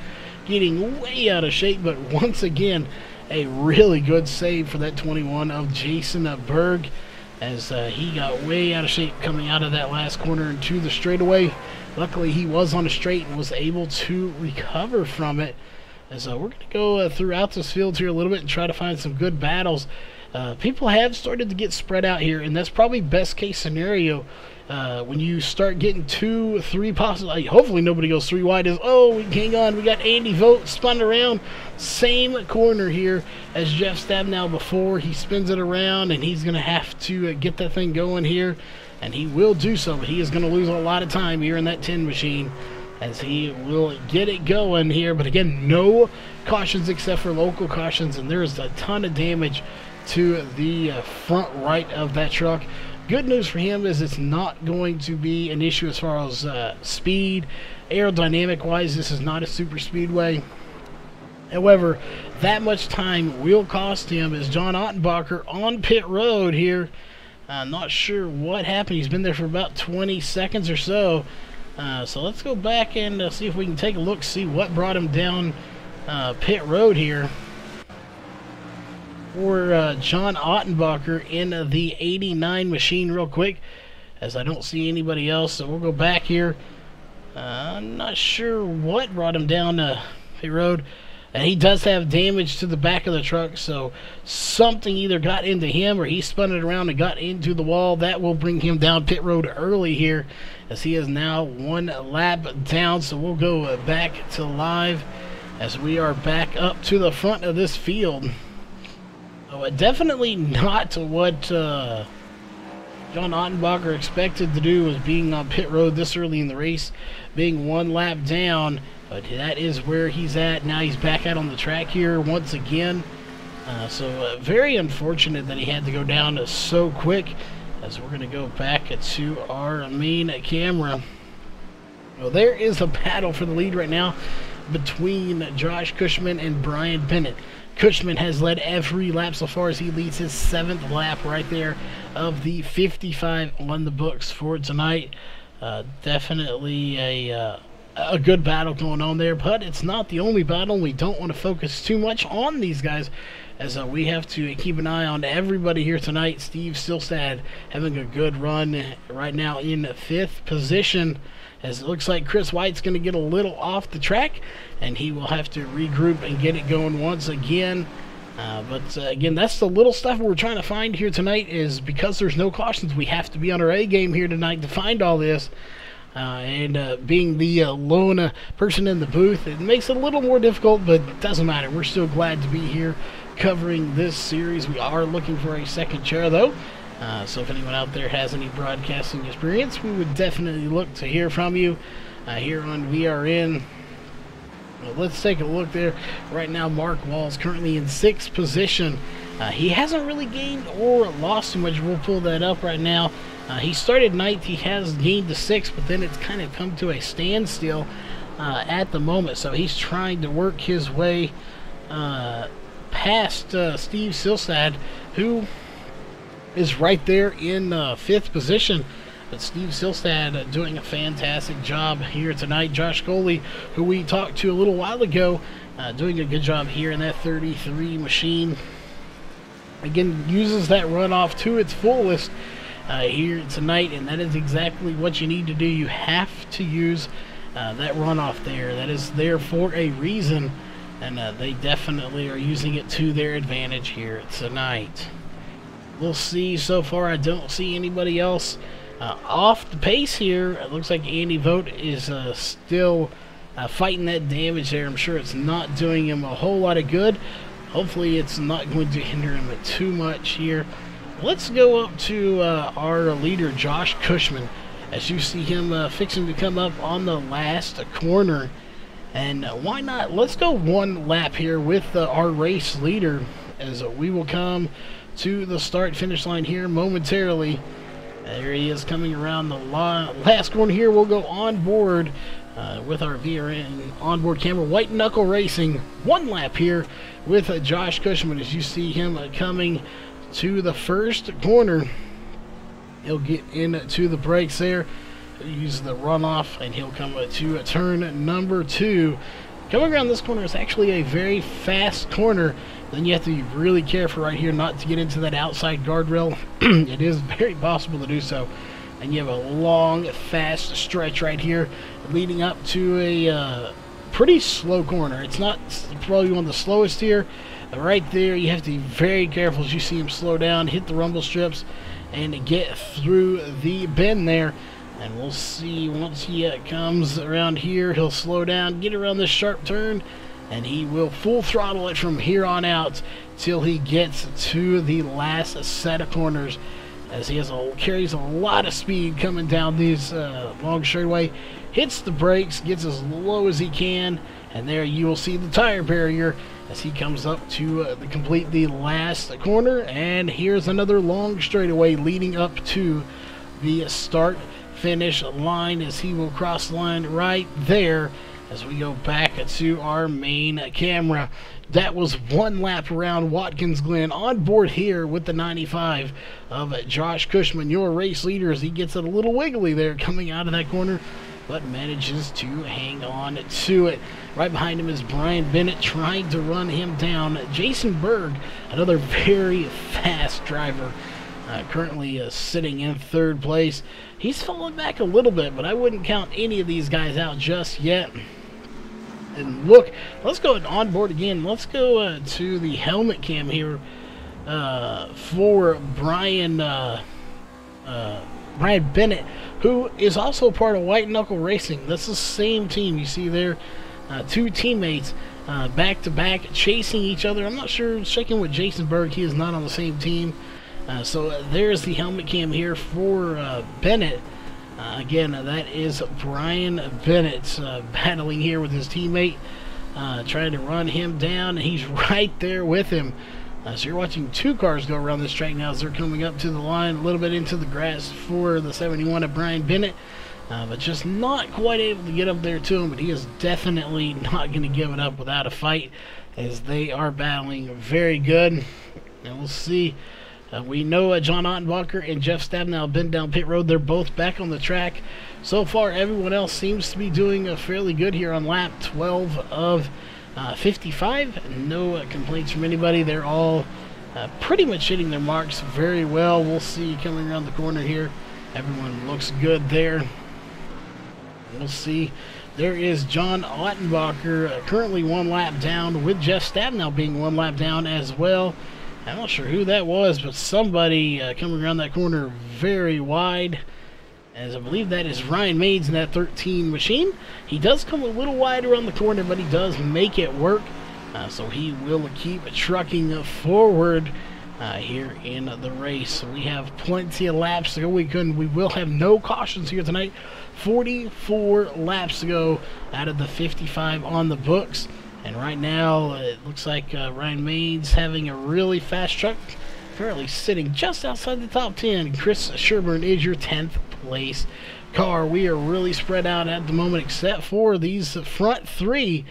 getting way out of shape. But once again, a really good save for that 21 of Jason Berg, as he got way out of shape coming out of that last corner into the straightaway. Luckily, he was on a straight and was able to recover from it. As we're going to go throughout this field here a little bit and try to find some good battles. People have started to get spread out here, and that's probably best case scenario. When you start getting 2, 3 possible, hopefully nobody goes 3 wide. Hang on, we got Andy Vogt spun around, same corner here as Jeff Stabnow before. He spins it around, and he's going to have to get that thing going here, and he will do so, but he is going to lose a lot of time here in that 10 machine, as he will get it going here. But again, no cautions except for local cautions, and there's a ton of damage to the front right of that truck. Good news for him is it's not going to be an issue as far as speed. Aerodynamic wise, this is not a super speedway. However, that much time will cost him, as John Ottenbacher on pit road here. Not sure what happened. He's been there for about 20 seconds or so. So let's go back and see if we can take a look, see what brought him down pit road here. For John Ottenbacher in the 89 machine real quick, as I don't see anybody else. So we'll go back here. I'm not sure what brought him down pit road. And he does have damage to the back of the truck, so something either got into him or he spun it around and got into the wall. That will bring him down pit road early here, as he is now 1 lap down. So we'll go back to live as we are back up to the front of this field. So definitely not what John Ottenbacher expected to do was being on pit road this early in the race, being 1 lap down, but that is where he's at. Now he's back out on the track here once again. So very unfortunate that he had to go down so quick, as we're going to go back to our main camera. Well, there is a battle for the lead right now between Josh Cushman and Brian Bennett. Cushman has led every lap so far as he leads his 7th lap right there of the 55 on the books for tonight. Definitely a good battle going on there, but it's not the only battle. We don't want to focus too much on these guys, as we have to keep an eye on everybody here tonight. Steve Silstad having a good run right now in 5th position, as it looks like Chris White's going to get a little off the track, and he will have to regroup and get it going once again. But again, that's the little stuff we're trying to find here tonight, is because there's no cautions, we have to be on our A game here tonight to find all this. Being the lone person in the booth, it makes it a little more difficult, but it doesn't matter. We're still glad to be here covering this series. We are looking for a second chair, though. So if anyone out there has any broadcasting experience, we would definitely look to hear from you here on VRN. Well, let's take a look there. Right now, Mark Wall's currently in 6th position. He hasn't really gained or lost too much. We'll pull that up right now. He started 9th. He has gained to 6th, but then it's kind of come to a standstill at the moment. So he's trying to work his way past Steve Silstad, who is right there in 5th position. But Steve Silstad doing a fantastic job here tonight. Josh Coley, who we talked to a little while ago, doing a good job here in that 33 machine. Again, uses that runoff to its fullest here tonight, and that is exactly what you need to do. You have to use that runoff there. That is there for a reason, and they definitely are using it to their advantage here tonight. We'll see. So far, I don't see anybody else off the pace here. It looks like Andy Vogt is still fighting that damage there. I'm sure it's not doing him a whole lot of good. Hopefully it's not going to hinder him too much here. Let's go up to our leader, Josh Cushman, as you see him fixing to come up on the last corner. And why not? Let's go 1 lap here with our race leader, as we will come to the start-finish line here momentarily. There he is coming around the last corner here. We'll go on board with our VRN onboard camera. White Knuckle Racing, 1 lap here with Josh Cushman, as you see him coming to the first corner. He'll get into the brakes there, use the runoff, and he'll come to turn number 2. Coming around this corner is actually a very fast corner. Then you have to be really careful right here not to get into that outside guardrail. It is very possible to do so. And you have a long, fast stretch right here leading up to a pretty slow corner. It's not probably one of the slowest here. Right there, you have to be very careful as you see him slow down, hit the rumble strips, and get through the bend there. And we'll see once he comes around here, he'll slow down, get around this sharp turn, and he will full throttle it from here on out till he gets to the last set of corners, as he carries a lot of speed coming down these long straightaway. Hits the brakes, gets as low as he can, and there you will see the tire barrier as he comes up to complete the last corner. And here's another long straightaway leading up to the start finish line, as he will cross the line right there as we go back to our main camera. That was 1 lap around Watkins Glen on board here with the 95 of Josh Cushman, your race leader, as he gets it a little wiggly there coming out of that corner, but manages to hang on to it. Right behind him is Brian Bennett trying to run him down. Jason Berg, another very fast driver, currently sitting in 3rd place. He's fallen back a little bit, but I wouldn't count any of these guys out just yet. And look, let's go on board again. Let's go to the helmet cam here for Brian Bennett, who is also part of White Knuckle Racing. That's the same team you see there. 2 teammates back to back chasing each other. I'm not sure, checking with Jason Berg, he is not on the same team. So there's the helmet cam here for Bennett. Again, that is Brian Bennett battling here with his teammate, trying to run him down, and he's right there with him. So you're watching two cars go around this track now as they're coming up to the line, a little bit into the grass for the 71 of Brian Bennett, but just not quite able to get up there to him. But he is definitely not going to give it up without a fight, as they are battling very good. And we'll see. We know John Ottenbacher and Jeff Stabnow have been down pit road. They're both back on the track. So far, everyone else seems to be doing fairly good here on lap 12 of 55. No complaints from anybody. They're all pretty much hitting their marks very well. We'll see coming around the corner here. Everyone looks good there. We'll see. There is John Ottenbacher currently one lap down, with Jeff Stabnow being one lap down as well. I'm not sure who that was, but somebody coming around that corner very wide, as I believe that is Ryan Maines in that 13 machine. He does come a little wide around the corner, but he does make it work. So he will keep trucking forward here in the race. We have plenty of laps to go. We will have no cautions here tonight. 44 laps to go out of the 55 on the books. And right now, it looks like Ryan Maines having a really fast truck, currently sitting just outside the top 10. Chris Sherburne is your 10th place car. We are really spread out at the moment, except for these front three,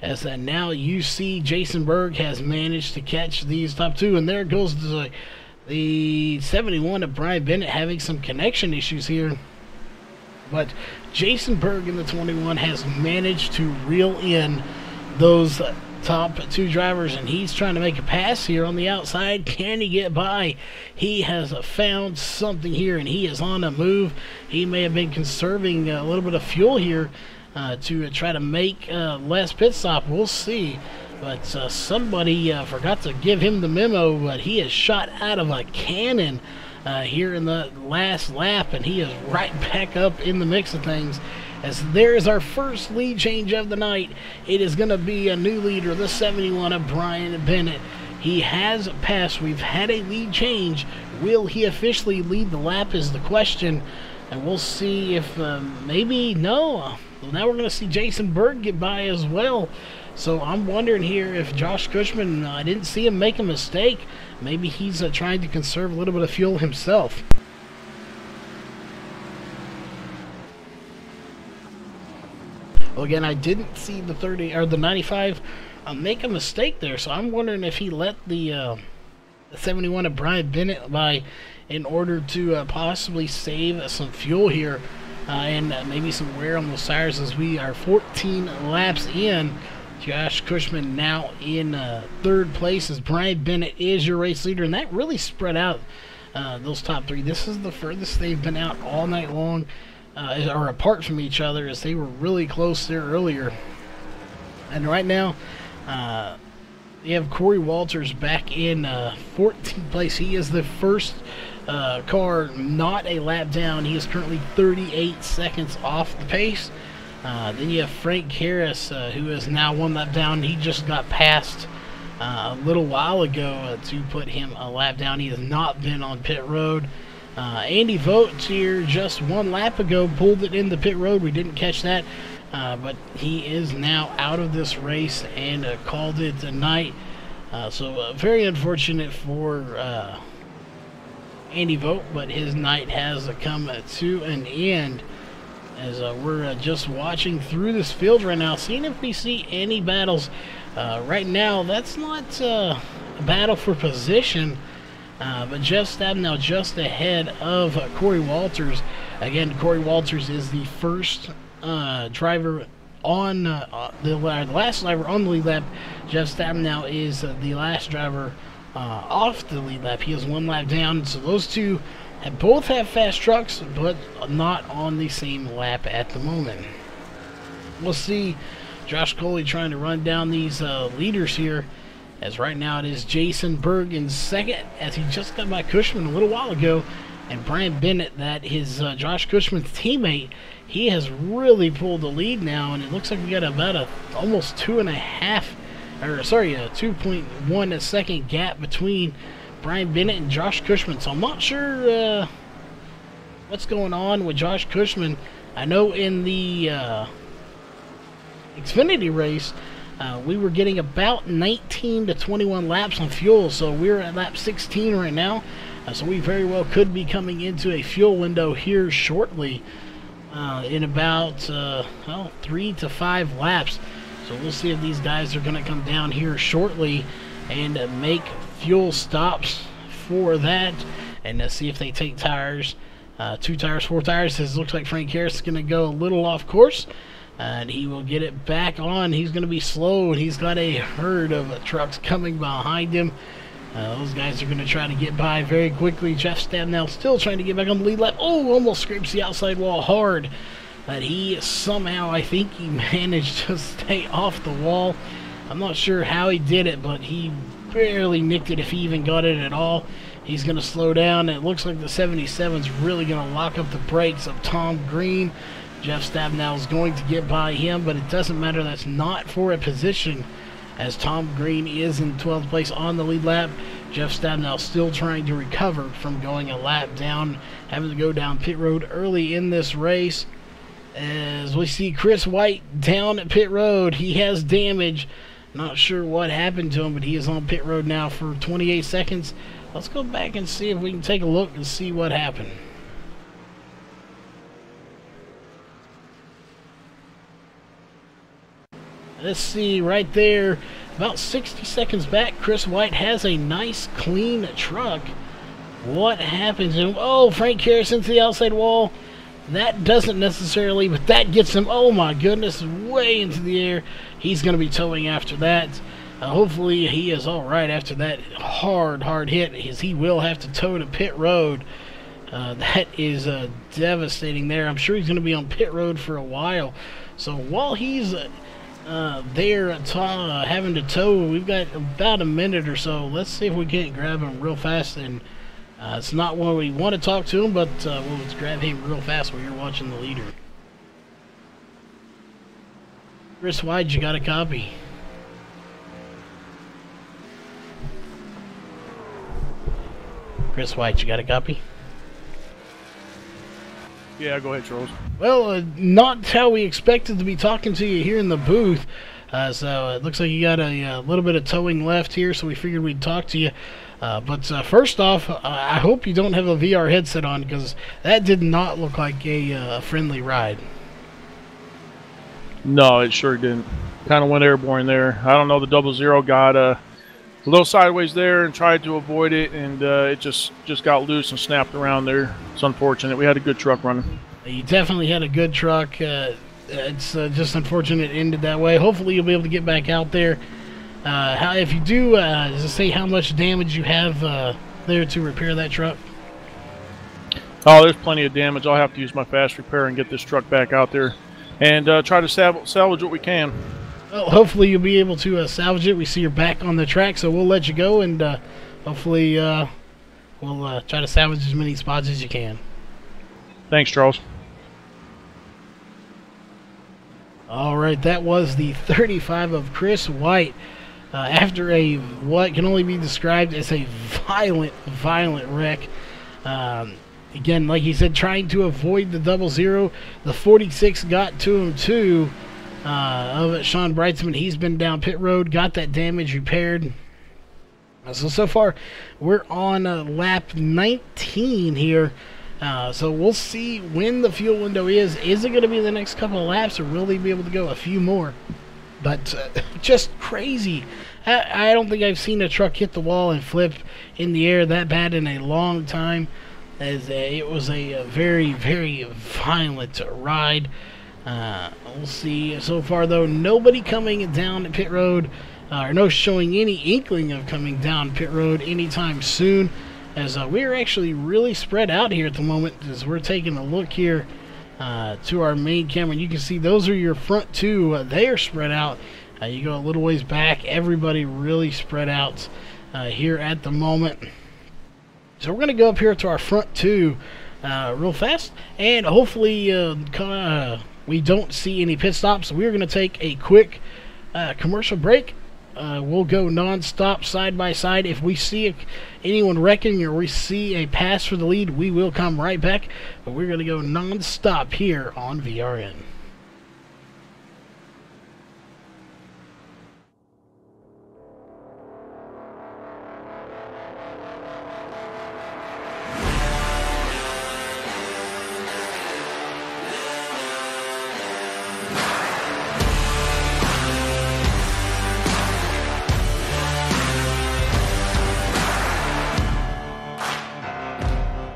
as now you see Jason Berg has managed to catch these top two. And there goes the 71 of Brian Bennett having some connection issues here. But Jason Berg in the 21 has managed to reel in those top two drivers, and he's trying to make a pass here on the outside. Can he get by? He has found something here, and he is on a move. He may have been conserving a little bit of fuel here to try to make less pit stop. We'll see. But somebody forgot to give him the memo, but he is shot out of a cannon here in the last lap, and he is right back up in the mix of things. As there is our first lead change of the night. It is going to be a new leader, the 71 of Brian Bennett. He has passed. We've had a lead change. Will he officially lead the lap is the question. And we'll see if maybe no. Well, now we're going to see Jason Berg get by as well. So I'm wondering here if Josh Cushman, I didn't see him make a mistake. Maybe he's trying to conserve a little bit of fuel himself. Well, again, I didn't see the 30 or the 95 make a mistake there, so I'm wondering if he let the 71 of Brian Bennett by in order to possibly save some fuel here and maybe some wear on those tires, as we are 14 laps in. Josh Cushman now in third place, as Brian Bennett is your race leader, and that really spread out those top three. This is the furthest they've been out all night long. Are apart from each other, as they were really close there earlier. And right now, we have Corey Walters back in 14th place. He is the first car not a lap down. He is currently 38 seconds off the pace. Then you have Frank Harris, who is now one lap down. He just got passed a little while ago to put him a lap down. He has not been on pit road. Andy Vogt here just one lap ago pulled it in the pit road. We didn't catch that, but he is now out of this race and called it a night. So very unfortunate for Andy Vogt, but his night has come to an end, as we're just watching through this field right now, seeing if we see any battles. Right now, that's not a battle for position. But Jeff Stabnow just ahead of Corey Walters. Again, Corey Walters is the first driver on the last driver on the lead lap. Jeff Stabnow is the last driver off the lead lap. He is one lap down. So those two both have fast trucks, but not on the same lap at the moment. We'll see Josh Coley trying to run down these leaders here, as right now it is Jason Berg in second, as he just got by Cushman a little while ago. And Brian Bennett, that is Josh Cushman's teammate, he has really pulled the lead now, and it looks like we got about almost 2.1 second gap between Brian Bennett and Josh Cushman. So I'm not sure what's going on with Josh Cushman. I know in the Xfinity race, we were getting about 19 to 21 laps on fuel, so we're at lap 16 right now. So we very well could be coming into a fuel window here shortly in about 3 to 5 laps. So we'll see if these guys are going to come down here shortly and make fuel stops for that, and see if they take tires, 2 tires, 4 tires. It looks like Frank Harris is going to go a little off course, and he will get it back on. He's going to be slow, and he's got a herd of trucks coming behind him. Those guys are going to try to get by very quickly. Jeff Stabnell still trying to get back on the lead lap. Oh, almost scrapes the outside wall hard. But he somehow, I think he managed to stay off the wall. I'm not sure how he did it, but he barely nicked it, if he even got it at all. He's going to slow down. It looks like the 77's really going to lock up the brakes of Tom Green. Jeff Stabnell is going to get by him, but it doesn't matter. That's not for a position, as Tom Green is in 12th place on the lead lap. Jeff Stabnell still trying to recover from going a lap down, having to go down pit road early in this race. As we see Chris White down at pit road, he has damage. Not sure what happened to him, but he is on pit road now for 28 seconds. Let's go back and see if we can take a look and see what happened. Let's see right there, about 60 seconds back, Chris White has a nice clean truck. What happened to him? Oh, Frank Harris into the outside wall. That doesn't necessarily, but that gets him, oh my goodness, way into the air. He's going to be towing after that. Hopefully he is all right after that hard hit, as he will have to tow to pit road. That is devastating there. I'm sure he's going to be on pit road for a while. So while he's there having to tow, we've got about a minute or so. Let's see if we can't grab him real fast. And it's not when we want to talk to him, but let's grab him real fast while you're watching the leader. Chris White, you got a copy? Chris White, you got a copy? Yeah, go ahead, Charles. Well, not how we expected to be talking to you here in the booth. So it looks like you got a little bit of towing left here, so we figured we'd talk to you. But first off, I hope you don't have a VR headset on, because that did not look like a friendly ride. No, it sure didn't. Kind of went airborne there. I don't know, the 00 got a little sideways there and tried to avoid it, and it just got loose and snapped around there. It's unfortunate. We had a good truck running. You definitely had a good truck. It's just unfortunate it ended that way. Hopefully you'll be able to get back out there. If you do, does it say how much damage you have there to repair that truck? Oh, there's plenty of damage. I'll have to use my fast repair and get this truck back out there and try to salvage what we can. Well, hopefully you'll be able to salvage it. We see you're back on the track, so we'll let you go, and hopefully we'll try to salvage as many spots as you can. Thanks, Charles. All right, that was the 35 of Chris White. After what can only be described as a violent wreck. Again, like he said, trying to avoid the 00. The 46 got to him too. Of Sean Brightsman, he's been down pit road, got that damage repaired. So far, we're on lap 19 here. So we'll see when the fuel window is. Is it going to be the next couple of laps, or will they be able to go a few more? But just crazy. I don't think I've seen a truck hit the wall and flip in the air that bad in a long time. As it was a very violent ride. We'll see. So far, though, nobody coming down pit road, or no showing any inkling of coming down pit road anytime soon. As we're actually really spread out here at the moment, as we're taking a look here to our main camera. And you can see those are your front two. They are spread out. You go a little ways back. Everybody really spread out here at the moment. So we're going to go up here to our front two real fast. And hopefully we don't see any pit stops. We're going to take a quick commercial break. we'll go non-stop, side by side. If we see anyone wrecking or we see a pass for the lead, we will come right back. But we're going to go non-stop here on VRN.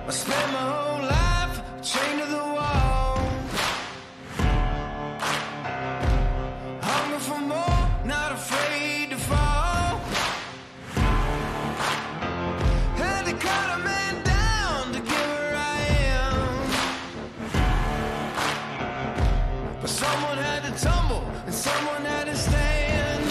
I spent my whole life chained to the wall, hunger for more, not afraid to fall. Had to cut a man down to get where I am, but someone had to tumble and someone had to stand.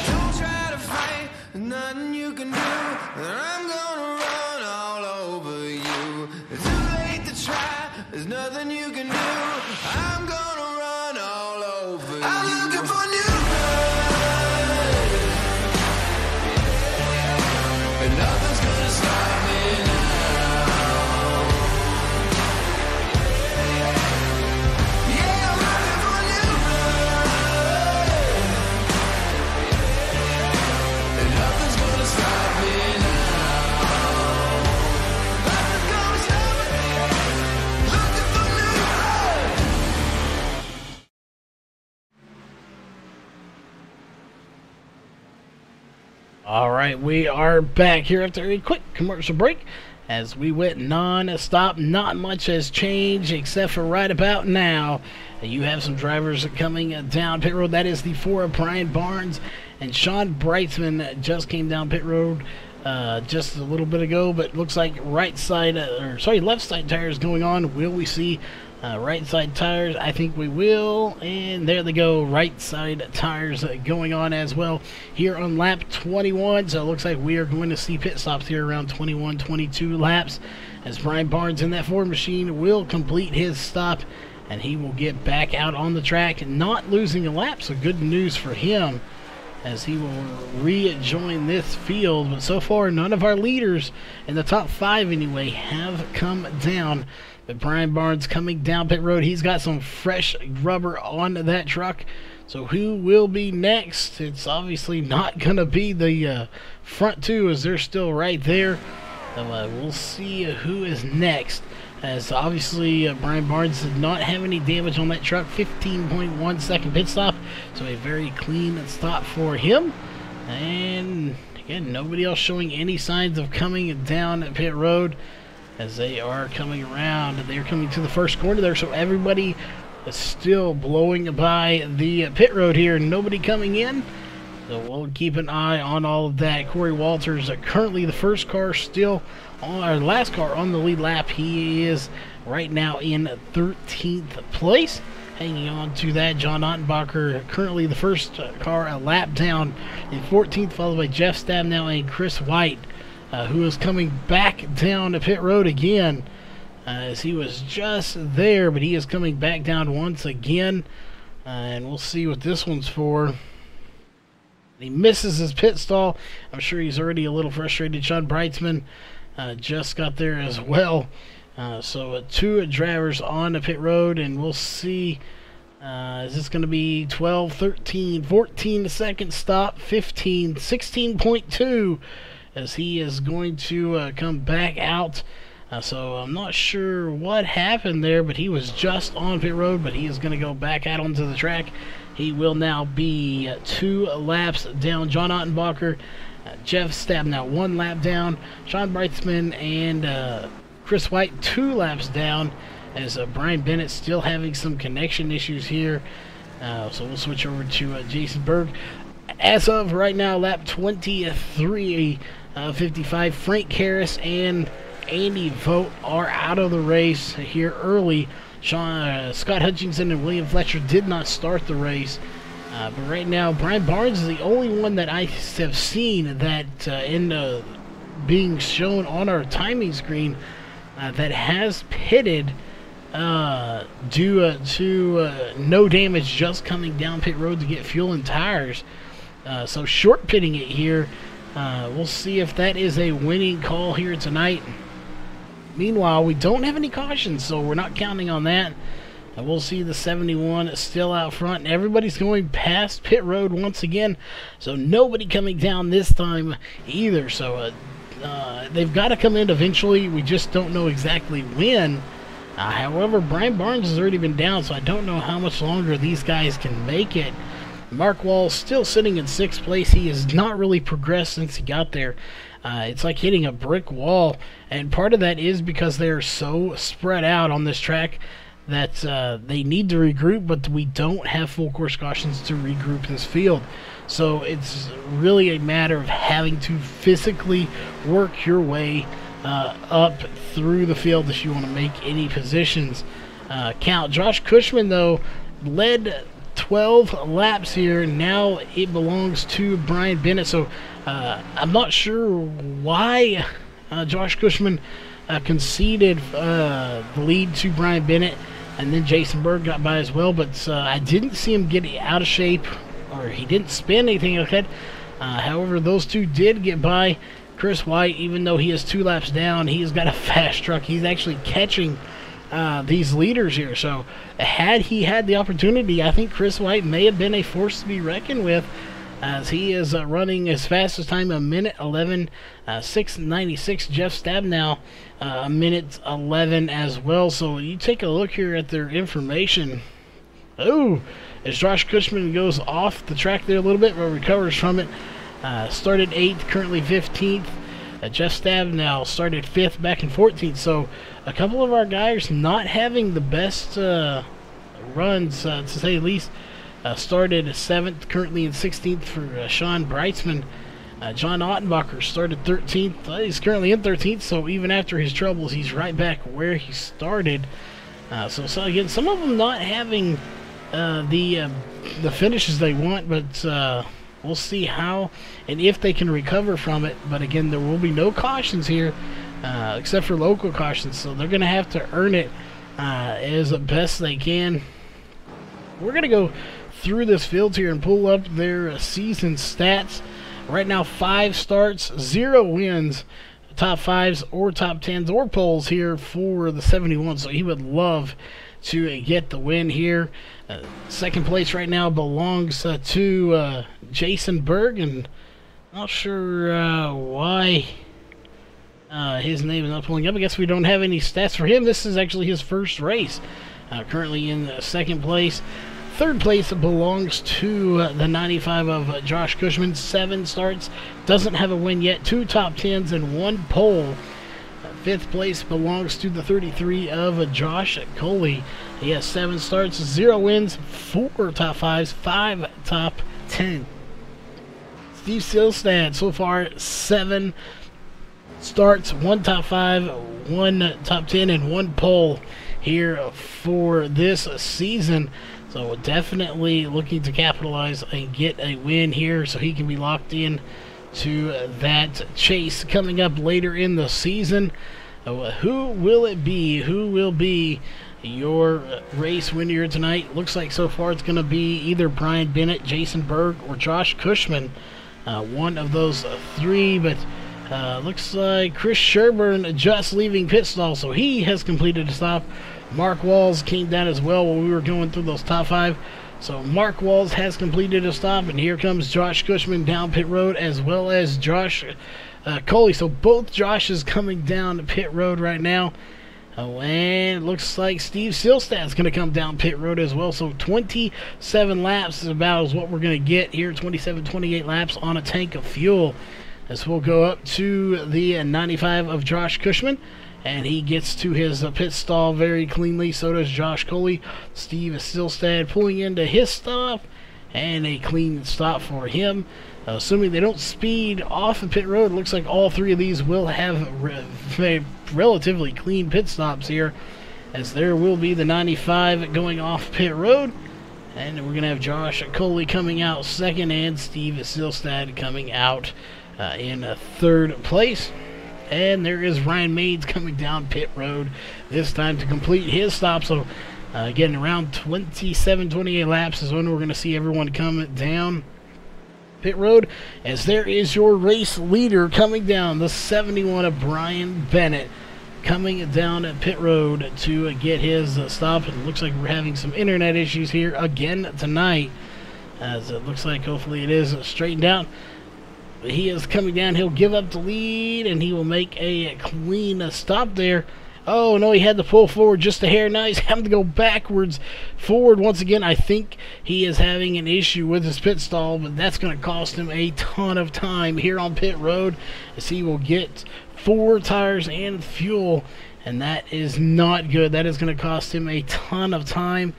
Don't try to fight, there's nothing you can do, and I'm gonna run all over you. It's too late to try, there's nothing you can do, I'm gonna run all over you. I'm looking for new blood, and nothing's gonna stop me now. Yeah, I'm looking for new blood, and nothing's gonna stop me now. Nothing's gonna stop me. Looking for new blood. Alright, we are back here after a quick commercial break. As we went non-stop, not much has changed except for right about now. You have some drivers coming down pit road. That is the four of Brian Barnes and Sean Brightsman just came down pit road just a little bit ago, but looks like left side tires going on. Will we see right side tires? I think we will, and there they go, right side tires going on as well here on lap 21. So it looks like we are going to see pit stops here around 21, 22 laps as Brian Barnes in that Ford machine will complete his stop and he will get back out on the track, not losing a lap. So good news for him as he will rejoin this field. But so far none of our leaders in the top 5 anyway have come down. But Brian Barnes coming down pit road, he's got some fresh rubber on that truck. So who will be next? It's obviously not going to be the front two, as they're still right there. So we'll see who is next. As obviously Brian Barnes did not have any damage on that truck. 15.1 second pit stop. So a very clean stop for him. And again, nobody else showing any signs of coming down pit road as they are coming around. They're coming to the first corner there, so everybody is still blowing by the pit road here. Nobody coming in, so we'll keep an eye on all of that. Corey Walters currently the first car still on, or last car on the lead lap. He is right now in 13th place. Hanging on to that, John Ottenbacher currently the first car a lap down in 14th, followed by Jeff Stabnow and Chris White, who is coming back down to pit road again, as he was just there, but he is coming back down once again, and we'll see what this one's for. He misses his pit stall. I'm sure he's already a little frustrated. Sean Brightsman just got there as well. So 2 drivers on the pit road, and we'll see. Is this going to be 12, 13, 14 second stop, 15, 16.2, as he is going to come back out. So I'm not sure what happened there, but he was just on pit road, but he is going to go back out onto the track. He will now be 2 laps down. John Ottenbacher, Jeff Stabnow 1 lap down. Sean Brightsman and Chris White 2 laps down, as Brian Bennett still having some connection issues here. So we'll switch over to Jason Berg. As of right now, lap 23, 55, Frank Harris and Andy Vogt are out of the race here early. Scott Hutchinson and William Fletcher did not start the race. But right now, Brian Barnes is the only one that I have seen that being shown on our timing screen that has pitted due to no damage, just coming down pit road to get fuel and tires. So short pitting it here. We'll see if that is a winning call here tonight. Meanwhile, we don't have any cautions, so we're not counting on that. We'll see the 71 still out front, and everybody's going past pit road once again, so nobody coming down this time either. So they've got to come in eventually. We just don't know exactly when. However, Brian Barnes has already been down, so I don't know how much longer these guys can make it. Mark Wall's still sitting in 6th place. He has not really progressed since he got there. It's like hitting a brick wall, and part of that is because they're so spread out on this track that they need to regroup, but we don't have full course cautions to regroup this field. So it's really a matter of having to physically work your way up through the field if you want to make any positions count. Josh Cushman, though, led 12 laps here. Now it belongs to Brian Bennett. So I'm not sure why Josh Cushman conceded the lead to Brian Bennett, and then Jason Berg got by as well, but I didn't see him get out of shape, or he didn't spin anything like that. However, those two did get by. Chris White, even though he is 2 laps down, he's got a fast truck. He's actually catching these leaders here. So had he had the opportunity, I think Chris White may have been a force to be reckoned with, as he is running his fastest time, a minute 11, 6:96. Jeff Stabnow, a minute 11 as well. So you take a look here at their information. Oh, as Josh Cushman goes off the track there a little bit, but recovers from it. Started 8th, currently 15th. Jeff Stabnow started 5th, back in 14th. So a couple of our guys not having the best runs, to say the least. Started 7th, currently in 16th for Sean Breitzman. John Ottenbacher started 13th. He's currently in 13th, so even after his troubles, he's right back where he started. So again, some of them not having the finishes they want, but we'll see how and if they can recover from it. But again, there will be no cautions here, except for local cautions, so they're going to have to earn it as best they can. We're going to go through this field here and pull up their season stats. Right now, 5 starts, 0 wins, top 5s or top 10s or poles here for the 71. So he would love to get the win here. Second place right now belongs to Jason Berg, and not sure why his name is not pulling up. I guess we don't have any stats for him. This is actually his first race. Currently in 2nd place. 3rd place belongs to the 95 of Josh Cushman. 7 starts, doesn't have a win yet. 2 top 10s and 1 pole. 5th place belongs to the 33 of Josh Coley. He has 7 starts, 0 wins, 4 top 5s, 5 top 10. Steve Silstad, so far 7 starts, 1 top 5, 1 top 10, and 1 pole here for this season. So definitely looking to capitalize and get a win here so he can be locked in to that chase coming up later in the season. Who will it be? Who will be your race winner tonight? Looks like so far it's going to be either Brian Bennett, Jason Berg, or Josh Cushman. One of those 3, but looks like Chris Sherburne just leaving pit stall, so he has completed a stop. Mark Walls came down as well while we were going through those top 5. So Mark Walls has completed a stop, and here comes Josh Cushman down pit road, as well as Josh Coley. So both Joshes coming down pit road right now. And it looks like Steve Silstad's going to come down pit road as well. So 27 laps is about what we're going to get here. 28 laps on a tank of fuel. As we'll go up to the 95 of Josh Cushman. And he gets to his pit stall very cleanly. So does Josh Coley. Steve Silstad pulling into his stop. And a clean stop for him. Assuming they don't speed off of pit road, it looks like all 3 of these will have relatively clean pit stops here. As there will be the 95 going off pit road. And we're going to have Josh Coley coming out 2nd. And Steve Silstad coming out in 3rd place. And there is Ryan Maines coming down pit road this time to complete his stop. So, again, around 28 laps is when we're going to see everyone come down. pit road, as there is your race leader coming down, the 71 of Brian Bennett, coming down at pit road to get his stop. It looks like we're having some internet issues here again tonight, as it looks like hopefully it is straightened out. He is coming down. He'll give up the lead, and he will make a clean stop there. Oh, no, he had to pull forward just a hair. Now he's having to go backwards, forward once again. I think he is having an issue with his pit stall, but that's going to cost him a ton of time here on pit road, as he will get 4 tires and fuel, and that is not good. That is going to cost him a ton of time,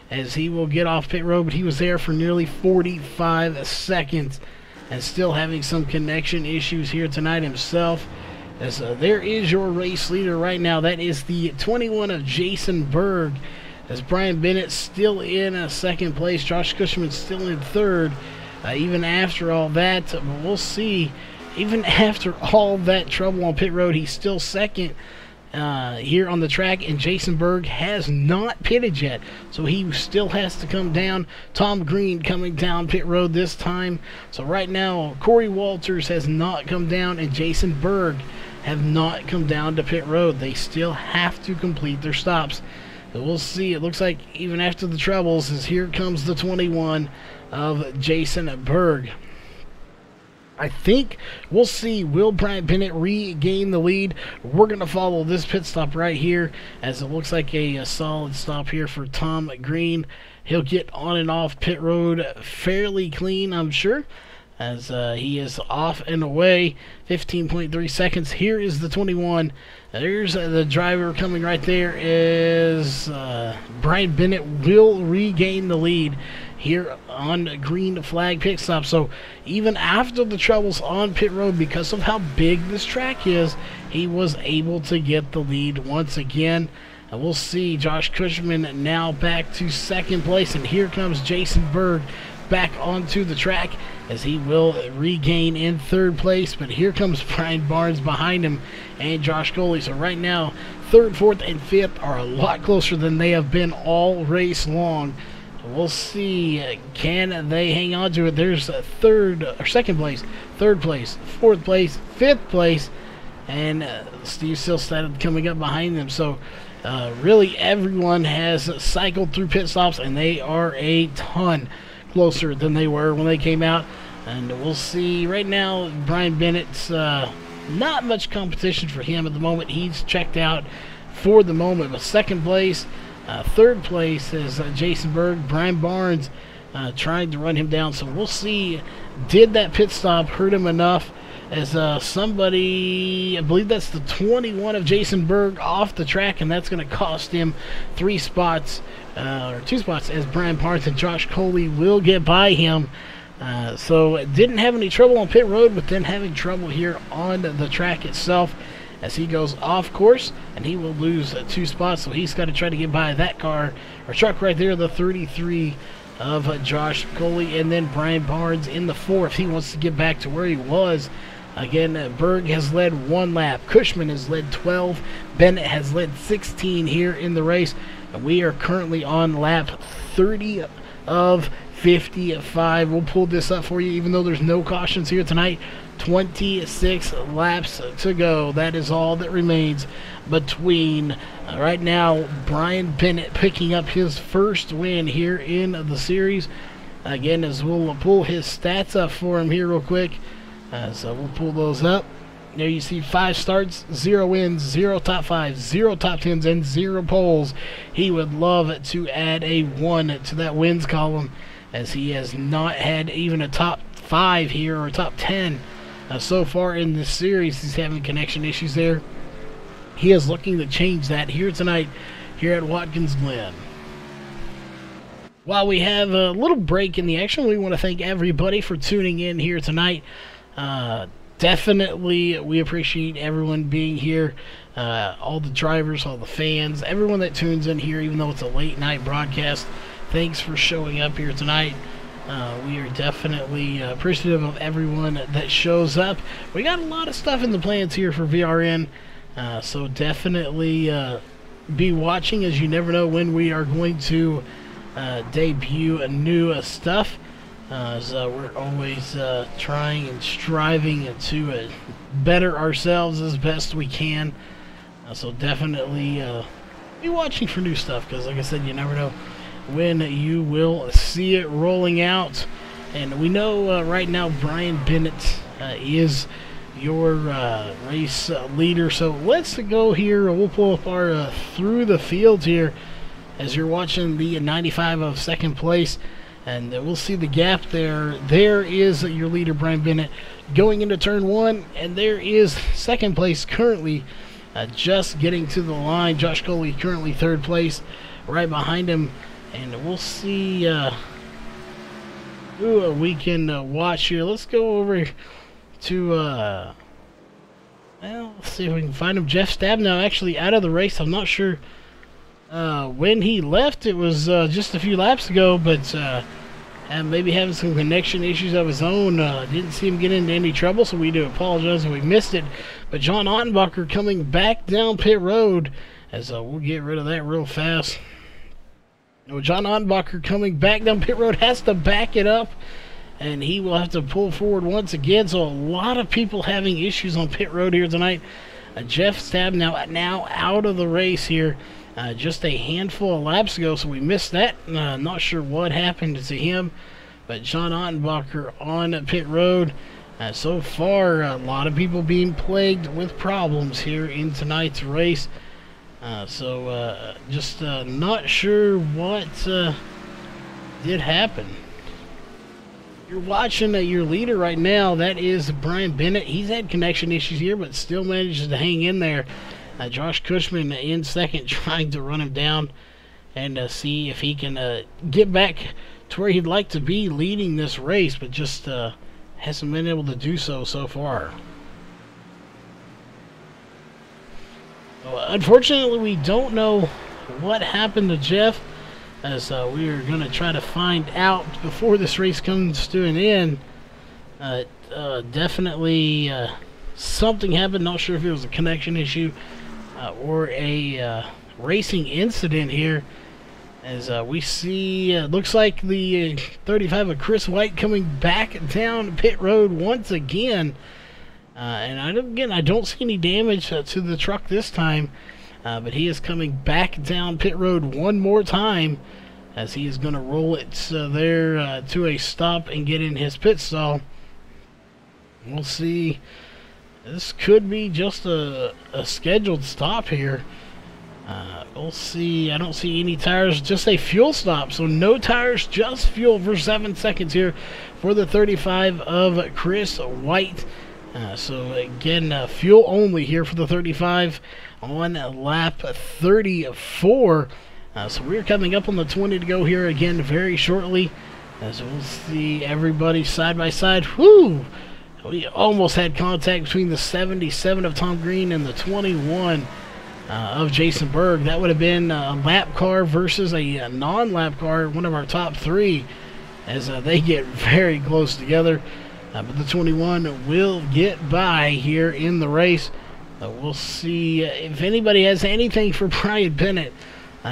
as he will get off pit road, but he was there for nearly 45 seconds and still having some connection issues here tonight himself. As there is your race leader right now. That is the 21 of Jason Berg, as Brian Bennett still in second place. Josh Cushman still in third. Even after all that, but we'll see. Even after all that trouble on pit road, he's still second here on the track, and Jason Berg has not pitted yet, so he still has to come down. Tom Green coming down pit road this time. So right now, Corey Walters has not come down, and Jason Berg have not come down to pit road. They still have to complete their stops. So we'll see. It looks like even after the troubles, as here comes the 21 of Jason Berg. I think we'll see. Will Brian Bennett regain the lead? We're going to follow this pit stop right here, as it looks like a solid stop here for Tom Green. He'll get on and off pit road fairly clean, I'm sure, as he is off and away. 15.3 seconds. Here is the 21. There's the driver coming right there. Is Brian Bennett will regain the lead here on green flag pit stop. So even after the troubles on pit road, because of how big this track is, he was able to get the lead once again. And we'll see Josh Cushman now back to second place, and here comes Jason Berg back onto the track, as he will regain in third place. But here comes Brian Barnes behind him and Josh Coley. So right now, third, fourth, and fifth are a lot closer than they have been all race long. We'll see, can they hang on to it? There's second place, third place, fourth place, fifth place, and Steve Silstad coming up behind them. So really everyone has cycled through pit stops, and they are a ton closer than they were when they came out. And we'll see. Right now, Brian Bennett's not much competition for him at the moment. He's checked out for the moment. But second place, third place is Jason Berg. Brian Barnes trying to run him down. So we'll see. Did that pit stop hurt him enough, as somebody, I believe that's the 21 of Jason Berg, off the track, and that's going to cost him 3 spots, or 2 spots, as Brian Barnes and Josh Coley will get by him. So didn't have any trouble on pit road, but then having trouble here on the track itself, as he goes off course, and he will lose 2 spots. So he's got to try to get by that car or truck right there, the 33 of Josh Coley, and then Brian Barnes in the 4th. He wants to get back to where he was. Again, Berg has led 1 lap. Cushman has led 12. Bennett has led 16 here in the race. And we are currently on lap 30 of 55. We'll pull this up for you, even though there's no cautions here tonight. 26 laps to go. That is all that remains between right now Brian Bennett picking up his first win here in the series. Again, as we'll pull his stats up for him here real quick. So we'll pull those up. There you see 5 starts, 0 wins, 0 top 5s, 0 top 10s, and 0 poles. He would love to add a 1 to that wins column, as he has not had even a top 5 here or a top 10 so far in this series. He's having connection issues there. He is looking to change that here tonight here at Watkins Glen. While we have a little break in the action, we want to thank everybody for tuning in here tonight. Definitely we appreciate everyone being here, all the drivers, all the fans, everyone that tunes in here, even though it's a late night broadcast. Thanks for showing up here tonight. We are definitely appreciative of everyone that shows up. We got a lot of stuff in the plans here for VRN, so definitely be watching, as you never know when we are going to debut a new stuff. So we're always trying and striving to better ourselves as best we can. So definitely be watching for new stuff, because like I said, you never know when you will see it rolling out. And we know right now Brian Bennett is your race leader. So let's go here. We'll pull up our through the field here as you're watching the 95 of second place. And we'll see the gap there. There is your leader, Brian Bennett, going into turn 1. And there is second place currently just getting to the line. Josh Coley currently third place right behind him. And we'll see who we can watch here. Let's go over to, well, let's see if we can find him. Jeff Stabnow actually out of the race. I'm not sure when he left. It was just a few laps ago, but and maybe having some connection issues of his own. Didn't see him get into any trouble, so we do apologize if we missed it. But John Ottenbacher coming back down pit road, as we'll get rid of that real fast. John Ottenbacher coming back down pit road, has to back it up, and he will have to pull forward once again. So a lot of people having issues on pit road here tonight. Jeff Stabnow now out of the race here. Just a handful of laps ago, so we missed that. Not sure what happened to him, but John Ottenbacher on pit road. So far, a lot of people being plagued with problems here in tonight's race. Just not sure what did happen. You're watching your leader right now. That is Brian Bennett. He's had connection issues here, but still manages to hang in there. Josh Cushman in second, trying to run him down and see if he can get back to where he'd like to be leading this race, but just hasn't been able to do so far. Unfortunately, we don't know what happened to Jeff, as we are going to try to find out before this race comes to an end. Definitely something happened. Not sure if it was a connection issue or a racing incident here, as we see looks like the 35 of Chris White coming back down pit road once again. And I don't see any damage to the truck this time, but he is coming back down pit road one more time, as he is going to roll it there to a stop and get in his pit stall. We'll see. This could be just a scheduled stop here. We'll see. I don't see any tires, just a fuel stop. So no tires, just fuel for 7 seconds here for the 35 of Chris White. So again, fuel only here for the 35 on lap 34. So we're coming up on the 20 to go here again very shortly, as we'll see everybody side by side. Whoo! We almost had contact between the 77 of Tom Green and the 21 of Jason Berg. That would have been a lap car versus a non-lap car, one of our top three, as they get very close together. But the 21 will get by here in the race. We'll see if anybody has anything for Brian Bennett.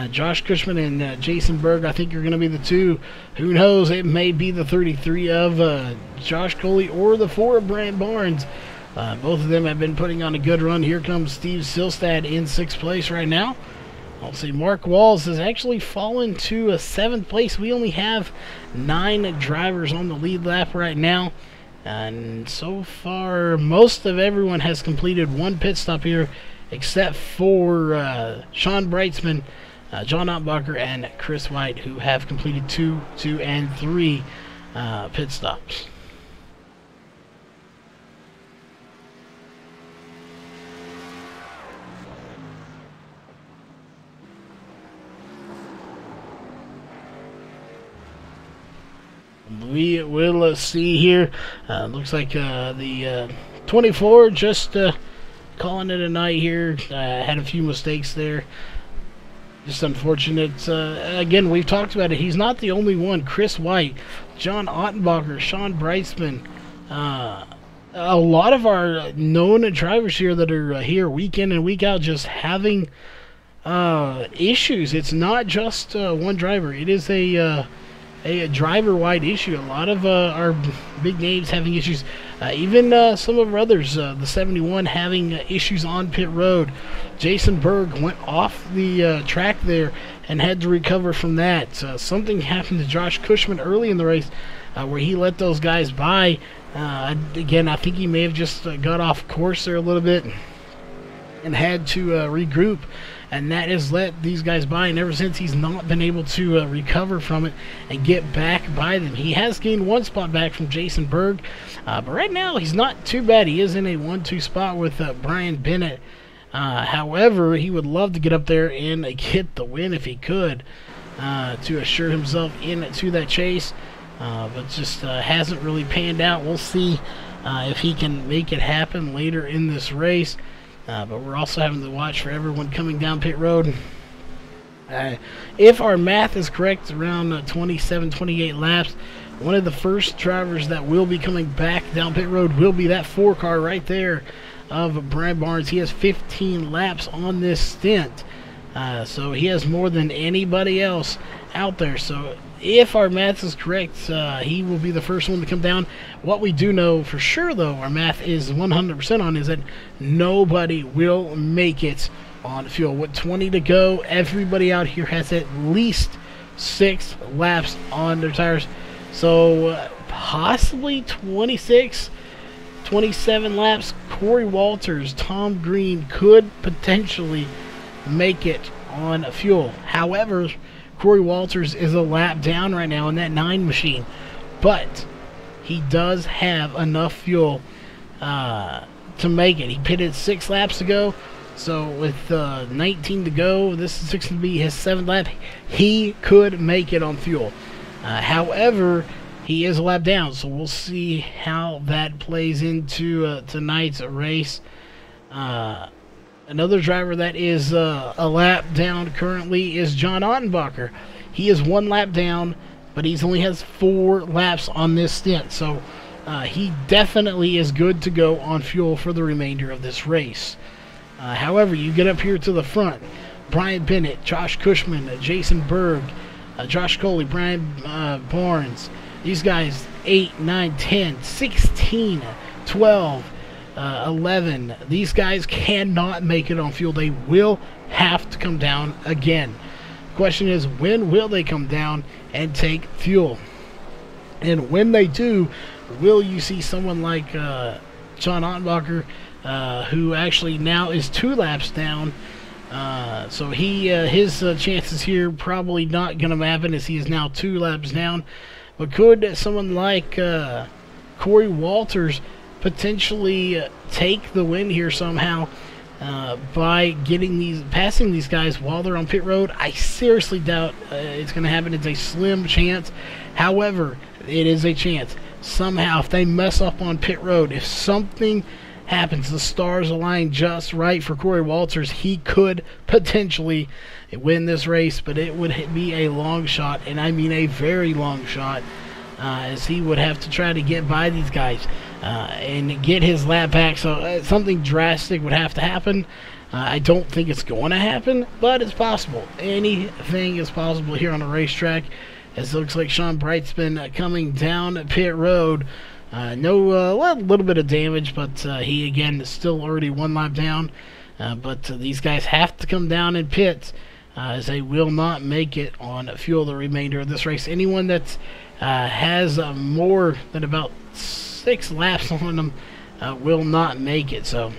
Josh Cushman and Jason Berg, I think, are going to be the two. Who knows? It may be the 33 of Josh Coley or the 4 of Brant Barnes. Both of them have been putting on a good run. Here comes Steve Silstad in 6th place right now. I'll see Mark Walls has actually fallen to a 7th place. We only have 9 drivers on the lead lap right now. And so far, most of everyone has completed one pit stop here, except for Sean Brightsman, John Ottenbacher, and Chris White, who have completed 2, 2, and 3 pit stops. We will see here. Looks like the 24 just calling it a night here. Had a few mistakes there. Just unfortunate. Again, we've talked about it. He's not the only one. Chris White, John Ottenbacher, Sean Brightsman, a lot of our known drivers here that are here week in and week out just having issues. It's not just one driver. It is a a driver-wide issue. A lot of our big names having issues. Even some of our others, the 71 having issues on pit road. Jason Berg went off the track there and had to recover from that. Something happened to Josh Cushman early in the race where he let those guys by. Again, I think he may have just got off course there a little bit and had to regroup, and that has let these guys by, and ever since he's not been able to recover from it and get back by them. He has gained one spot back from Jason Berg, but right now he's not too bad. He is in a 1-2 spot with Brian Bennett. However, he would love to get up there and get the win if he could, to assure himself into that chase, but just hasn't really panned out. We'll see if he can make it happen later in this race. But we're also having to watch for everyone coming down pit road. If our math is correct, around 27, 28 laps, one of the first drivers that will be coming back down pit road will be that 4 car right there of Brad Barnes. He has 15 laps on this stint. So he has more than anybody else out there. So if our math is correct, he will be the first one to come down. What we do know for sure, though, our math is 100% on, is that nobody will make it on fuel. With 20 to go, everybody out here has at least 6 laps on their tires. So possibly 26, 27 laps. Corey Walters, Tom Green could potentially make it on fuel. However, Corey Walters is a lap down right now in that 9 machine, but he does have enough fuel to make it. He pitted 6 laps ago, so with 19 to go, this is going to be his 7th lap. He could make it on fuel. However, he is a lap down, so we'll see how that plays into tonight's race. Another driver that is a lap down currently is John Ottenbacher. He is 1 lap down, but he only has 4 laps on this stint. So he definitely is good to go on fuel for the remainder of this race. However, you get up here to the front. Brian Bennett, Josh Cushman, Jason Berg, Josh Coley, Brian Barnes. These guys 8, 9, 10, 16, 12, 11. These guys cannot make it on fuel. They will have to come down again. Question is, when will they come down and take fuel? And when they do, will you see someone like John Ottenbacher, who actually now is 2 laps down? So his chances here probably not going to happen, as he is now 2 laps down. But could someone like Corey Walters potentially take the win here somehow by passing these guys while they're on pit road? I seriously doubt it's going to happen. It's a slim chance. However, it is a chance. Somehow, if they mess up on pit road, if something happens, the stars align just right for Corey Walters, he could potentially win this race, but it would be a long shot, and I mean a very long shot, as he would have to try to get by these guys and get his lap back. So something drastic would have to happen. I don't think it's going to happen, but it's possible. Anything is possible here on the racetrack, as it looks like Sean Brightsman coming down pit road. A little bit of damage, but he again is still already 1 lap down. But these guys have to come down in pits, as they will not make it on fuel the remainder of this race. Anyone that has more than about 6 laps on them will not make it. So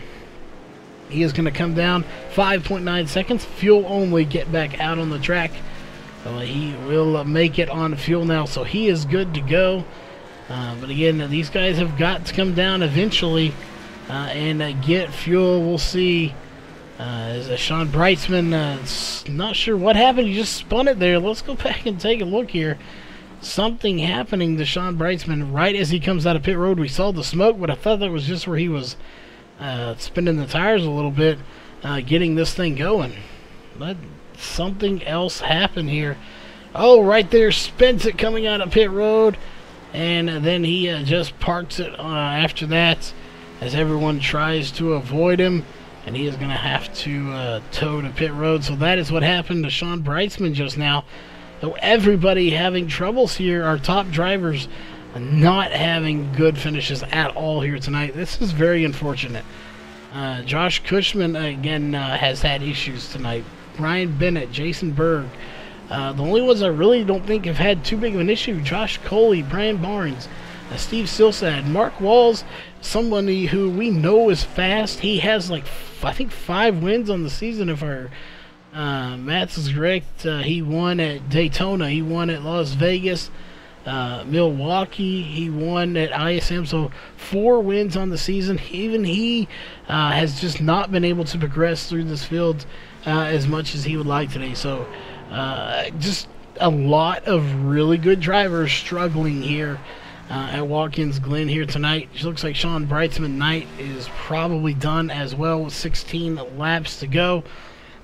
he is going to come down 5.9 seconds, fuel only, get back out on the track. He will make it on fuel now, so he is good to go. But again, these guys have got to come down eventually and get fuel. We'll see. As Sean Brightsman, not sure what happened. He just spun it there. Let's go back and take a look here. Something happening to Sean Brightsman right as he comes out of pit road. We saw the smoke, but I thought that was just where he was spinning the tires a little bit, getting this thing going. But something else happened here. Oh, right there, spins it coming out of pit road. And then he just parks it after that, as everyone tries to avoid him. And he is going to have to tow to pit road. So that is what happened to Sean Brightsman just now. So everybody having troubles here. Our top drivers not having good finishes at all here tonight. This is very unfortunate. Josh Cushman, again, has had issues tonight. Brian Bennett, Jason Berg. The only ones I really don't think have had too big of an issue, Josh Coley, Brian Barnes, Steve Silsad, Mark Walls, somebody who we know is fast. He has, like, I think 5 wins on the season, if our maths is correct. He won at Daytona. He won at Las Vegas. Milwaukee, he won at ISM, so 4 wins on the season. Even he has just not been able to progress through this field as much as he would like today. So just a lot of really good drivers struggling here at Watkins Glen here tonight. It looks like Sean Brightsman Knight is probably done as well with 16 laps to go.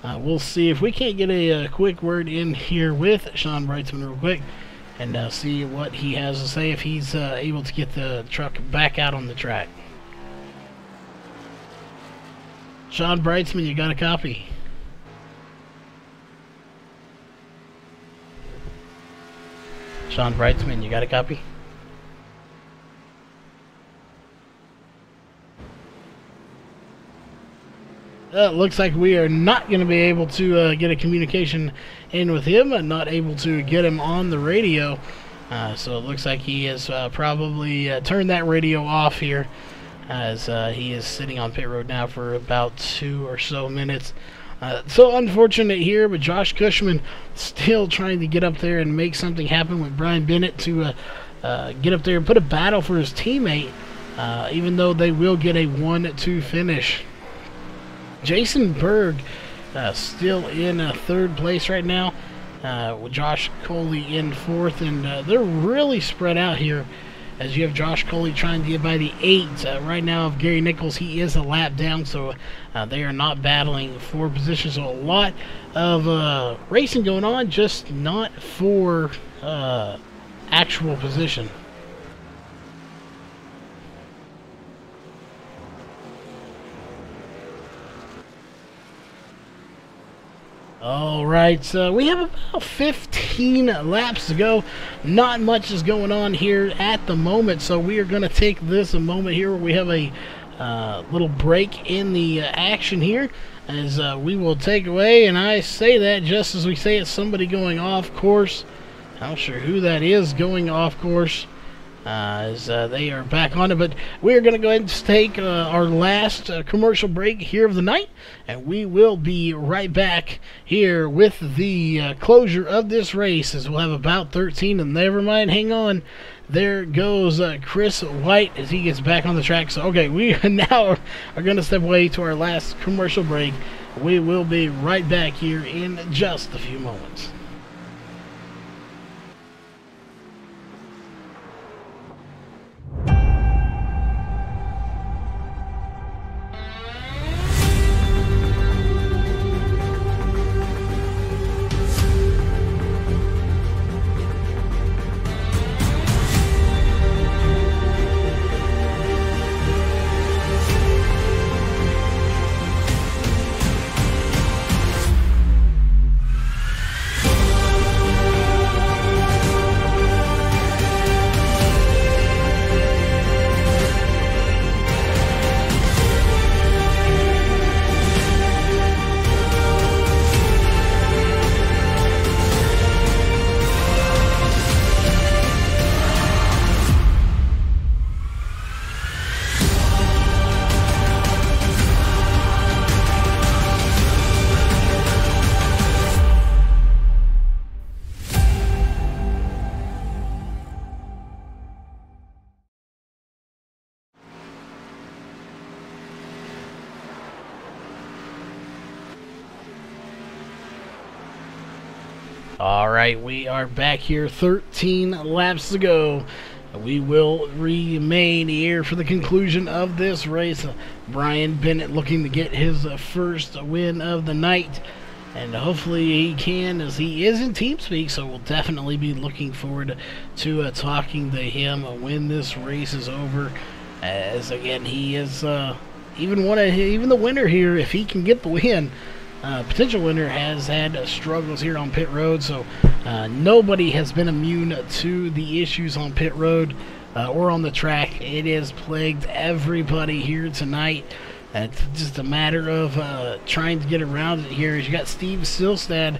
We'll see if we can't get a quick word in here with Sean Brightsman real quick and see what he has to say, if he's able to get the truck back out on the track. Sean Brightsman, you got a copy? Sean Brightsman, you got a copy? Looks like we are not going to be able to get a communication in with him, and not able to get him on the radio. So it looks like he has probably turned that radio off here, as he is sitting on pit road now for about 2 or so minutes. So unfortunate here, but Josh Cushman still trying to get up there and make something happen with Brian Bennett to get up there and put a battle for his teammate, even though they will get a 1-2 finish. Jason Berg still in 3rd place right now, with Josh Coley in 4th, and they're really spread out here, as you have Josh Coley trying to get by the 8 right now of Gary Nichols. He is a lap down, so they are not battling for position. So a lot of racing going on, just not for actual position. Alright, so we have about 15 laps to go. Not much is going on here at the moment, so we are going to take this a moment here where we have a little break in the action here, as we will take away, and I say that just as we say it's somebody going off course. I'm not sure who that is going off course, as they are back on it, but we're going to go ahead and take our last commercial break here of the night, and we will be right back here with the closure of this race, as we'll have about 13, and never mind, hang on, there goes Chris White as he gets back on the track. So okay, we now are going to step away to our last commercial break. We will be right back here in just a few moments. Alright, we are back here, 13 laps to go. We will remain here for the conclusion of this race. Brian Bennett looking to get his first win of the night, and hopefully he can, as he is in TeamSpeak, so we'll definitely be looking forward to talking to him when this race is over, as again he is even the winner here. If he can get the win, potential winner, has had struggles here on pit road, so nobody has been immune to the issues on pit road or on the track. It has plagued everybody here tonight. It's just a matter of trying to get around it here. You got Steve Silstad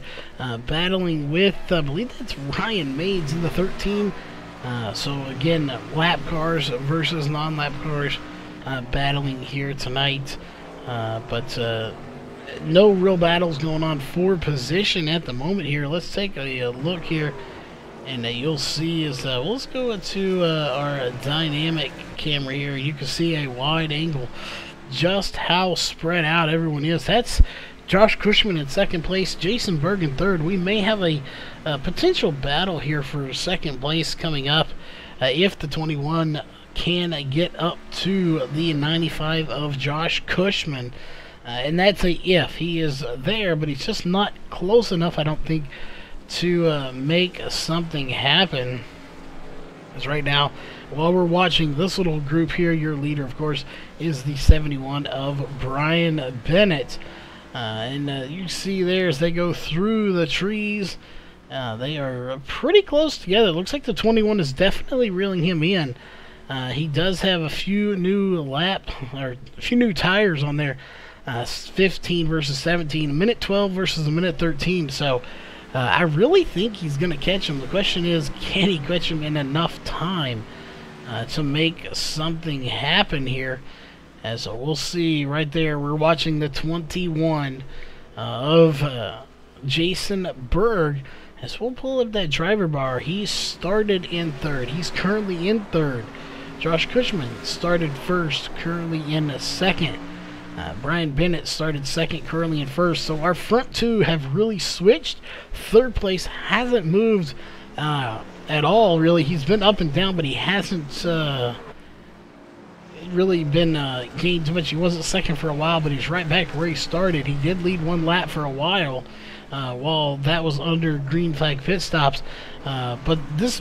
battling with, I believe that's Ryan Mades in the 13. So again, lap cars versus non-lap cars battling here tonight. But no real battles going on for position at the moment here. Let's take a look here, and you'll see is let's go to our dynamic camera here. You can see a wide angle just how spread out everyone is. That's Josh Cushman in second place, Jason Berg in third. We may have a potential battle here for second place coming up if the 21 can get up to the 95 of Josh Cushman. And that's a if. He is there, but he's just not close enough, I don't think, to make something happen. Because right now, while we're watching this little group here, your leader, of course, is the 71 of Brian Bennett. And you see there as they go through the trees, they are pretty close together. Looks like the 21 is definitely reeling him in. He does have a few new tires on there. 15 versus 17, a minute 12 versus a minute 13. So I really think he's going to catch him. The question is, can he catch him in enough time to make something happen here? As we'll see right there, we're watching the 21 of Jason Berg. As we'll pull up that driver bar, he started in third. He's currently in third. Josh Cushman started first, currently in second. Brian Bennett started second, currently in first. So our front two have really switched. Third place hasn't moved at all, really. He's been up and down, but he hasn't really been gained too much. He wasn't second for a while, but he's right back to where he started. He did lead one lap for a while that was under green flag pit stops. But this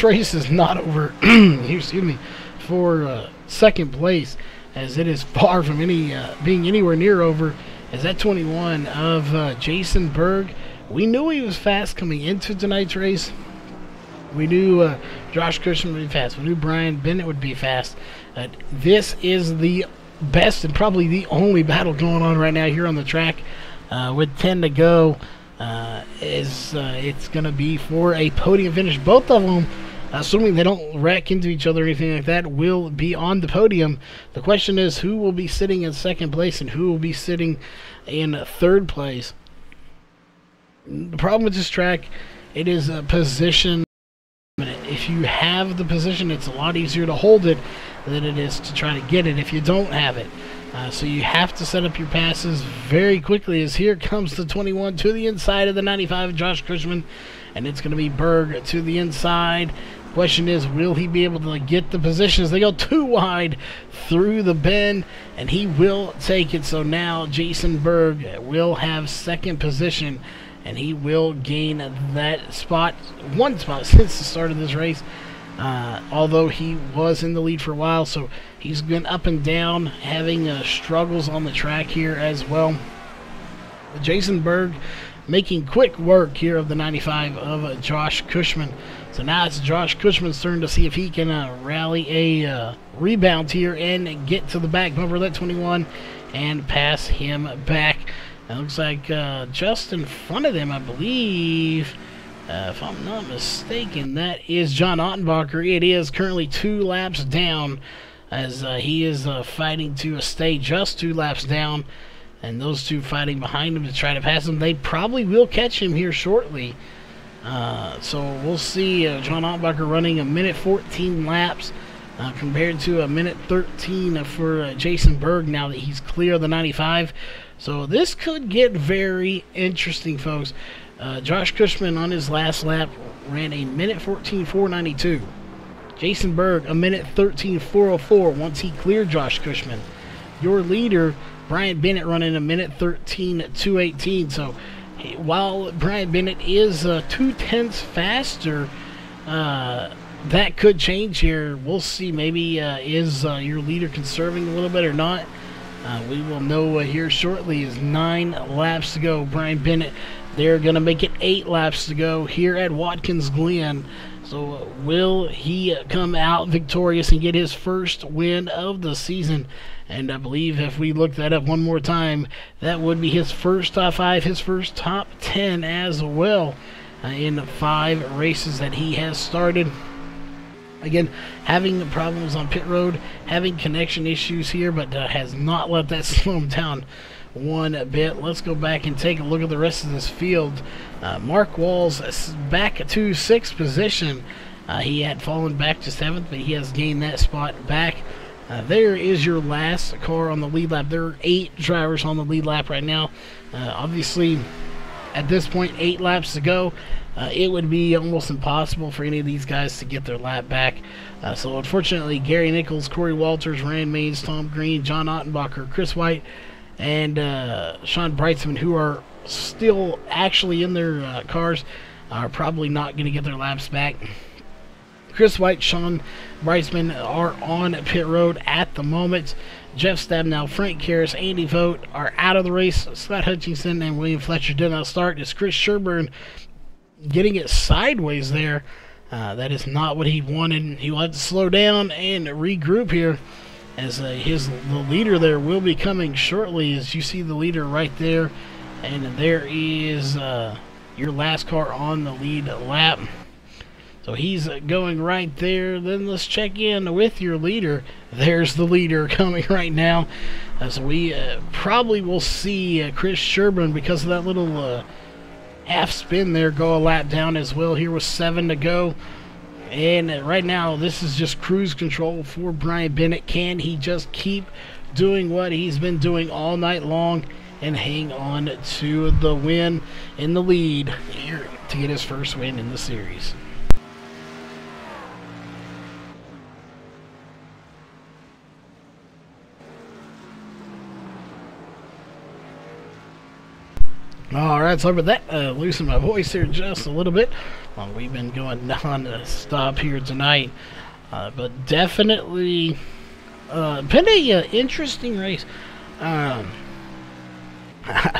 race is not over. Excuse me, for second place, as it is far from being anywhere near over. As that 21 of Jason Berg, we knew he was fast coming into tonight's race. We knew Josh Cushman would be fast. We knew Brian Bennett would be fast. This is the best and probably the only battle going on right now here on the track. With 10 to go, it's going to be for a podium finish. Both of them, assuming they don't wreck into each other or anything like that, will be on the podium. The question is, who will be sitting in second place and who will be sitting in third place? The problem with this track, it is a position. If you have the position, it's a lot easier to hold it than it is to try to get it if you don't have it. So you have to set up your passes very quickly, as here comes the 21 to the inside of the 95, Josh Cushman, and it's going to be Berg to the inside. Question is, will he be able to get the positions? They go too wide through the bend, and he will take it. So now Jason Berg will have second position, and he will gain that spot, one spot since the start of this race. Although he was in the lead for a while, so he's been up and down, having struggles on the track here as well. Jason Berg making quick work here of the 95 of Josh Cushman. So now it's Josh Cushman's turn to see if he can rally a rebound here and get to the back bumper of that 21 and pass him back. It looks like just in front of them, I believe, if I'm not mistaken, that is John Ottenbacher. It is currently 2 laps down, as he is fighting to stay just 2 laps down, and those two fighting behind him to try to pass him. They probably will catch him here shortly. So we'll see John Ottenbacher running a minute 14 laps compared to a minute 13 for Jason Berg now that he's clear of the 95. So this could get very interesting, folks. Josh Cushman on his last lap ran a minute 14.492. Jason Berg a minute 13.404 once he cleared Josh Cushman. Your leader, Brian Bennett, running a minute 13.218. So while Brian Bennett is 2/10 faster, that could change here. We'll see. Maybe is your leader conserving a little bit or not. We will know here shortly. Is 9 laps to go. Brian Bennett, they're going to make it 8 laps to go here at Watkins Glen. So will he come out victorious and get his first win of the season? And I believe if we look that up one more time, that would be his first top 5, his first top 10 as well in 5 races that he has started. Again, having problems on pit road, having connection issues here, but has not let that slow him down one bit. Let's go back and take a look at the rest of this field. Mark Walls back to 6th position. He had fallen back to 7th, but he has gained that spot back. There is your last car on the lead lap. There are 8 drivers on the lead lap right now. Obviously, at this point, 8 laps to go. It would be almost impossible for any of these guys to get their lap back. So unfortunately, Gary Nichols, Corey Walters, Rand Mays, Tom Green, John Ottenbacher, Chris White, and Sean Breitzman, who are still actually in their cars, are probably not going to get their laps back. Chris White, Sean Breitzman are on pit road at the moment. Jeff Stabnow, Frank Karras, Andy Vogt are out of the race. Scott Hutchinson and William Fletcher did not start. It's Chris Sherburne getting it sideways there. That is not what he wanted. He will have to slow down and regroup here, as the leader there will be coming shortly. As you see the leader right there, and there is your last car on the lead lap. So he's going right there. Then let's check in with your leader. There's the leader coming right now. So we probably will see Chris Sherburne, because of that little half spin there, go a lap down as well. Here was 7 to go. And right now, this is just cruise control for Brian Bennett. Can he just keep doing what he's been doing all night long and hang on to the win in the lead here to get his first win in the series? Alright, sorry about that. Loosen my voice here just a little bit. We've been going non-stop here tonight. But definitely been an interesting race. I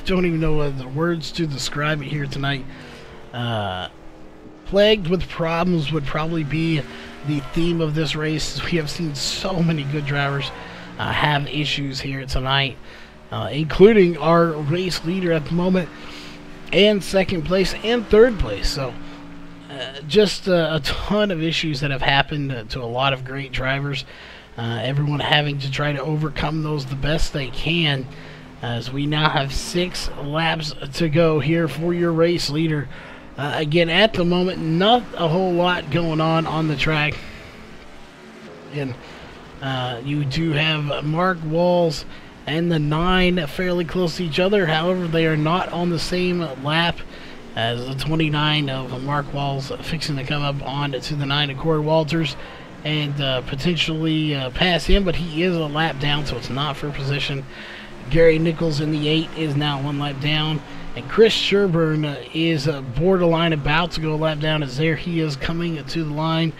don't even know the words to describe it here tonight. Plagued with problems would probably be the theme of this race. We have seen so many good drivers have issues here tonight. Including our race leader at the moment, and 2nd place and 3rd place. So just a ton of issues that have happened to a lot of great drivers. Everyone having to try to overcome those the best they can, as we now have 6 laps to go here for your race leader. Again, at the moment, not a whole lot going on the track. And you do have Mark Walls and the 9 fairly close to each other. However, they are not on the same lap as the 29 of Mark Walls, fixing to come up on to the 9 of Corey Walters and potentially pass him, but he is a lap down, so it's not for position. Gary Nichols in the 8 is now 1 lap down, and Chris Sherburne is borderline about to go a lap down, as there he is coming to the line.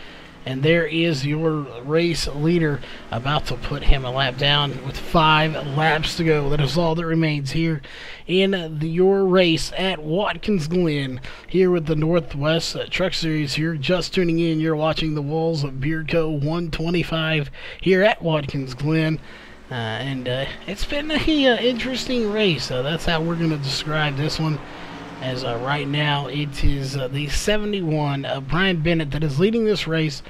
And there is your race leader about to put him a lap down with 5 laps to go. That is all that remains here in your race at Watkins Glen, here with the Northwest Truck Series. Here, just tuning in, you're watching the Walls of Beard Co. 125 here at Watkins Glen. And it's been an interesting race. That's how we're going to describe this one. As right now, it is the 71 of Brian Bennett that is leading this race,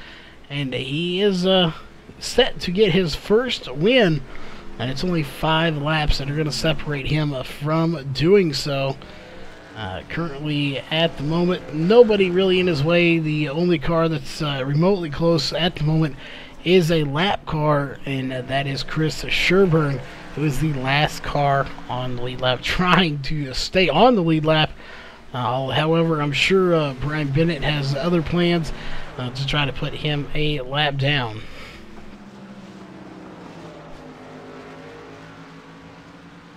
and he is set to get his first win, and it's only 5 laps that are going to separate him from doing so. Currently, at the moment, nobody really in his way. The only car that's remotely close at the moment is a lap car, and that is Chris Sherburne, who is the last car on the lead lap, trying to stay on the lead lap. However, I'm sure Brian Bennett has other plans to try to put him a lap down.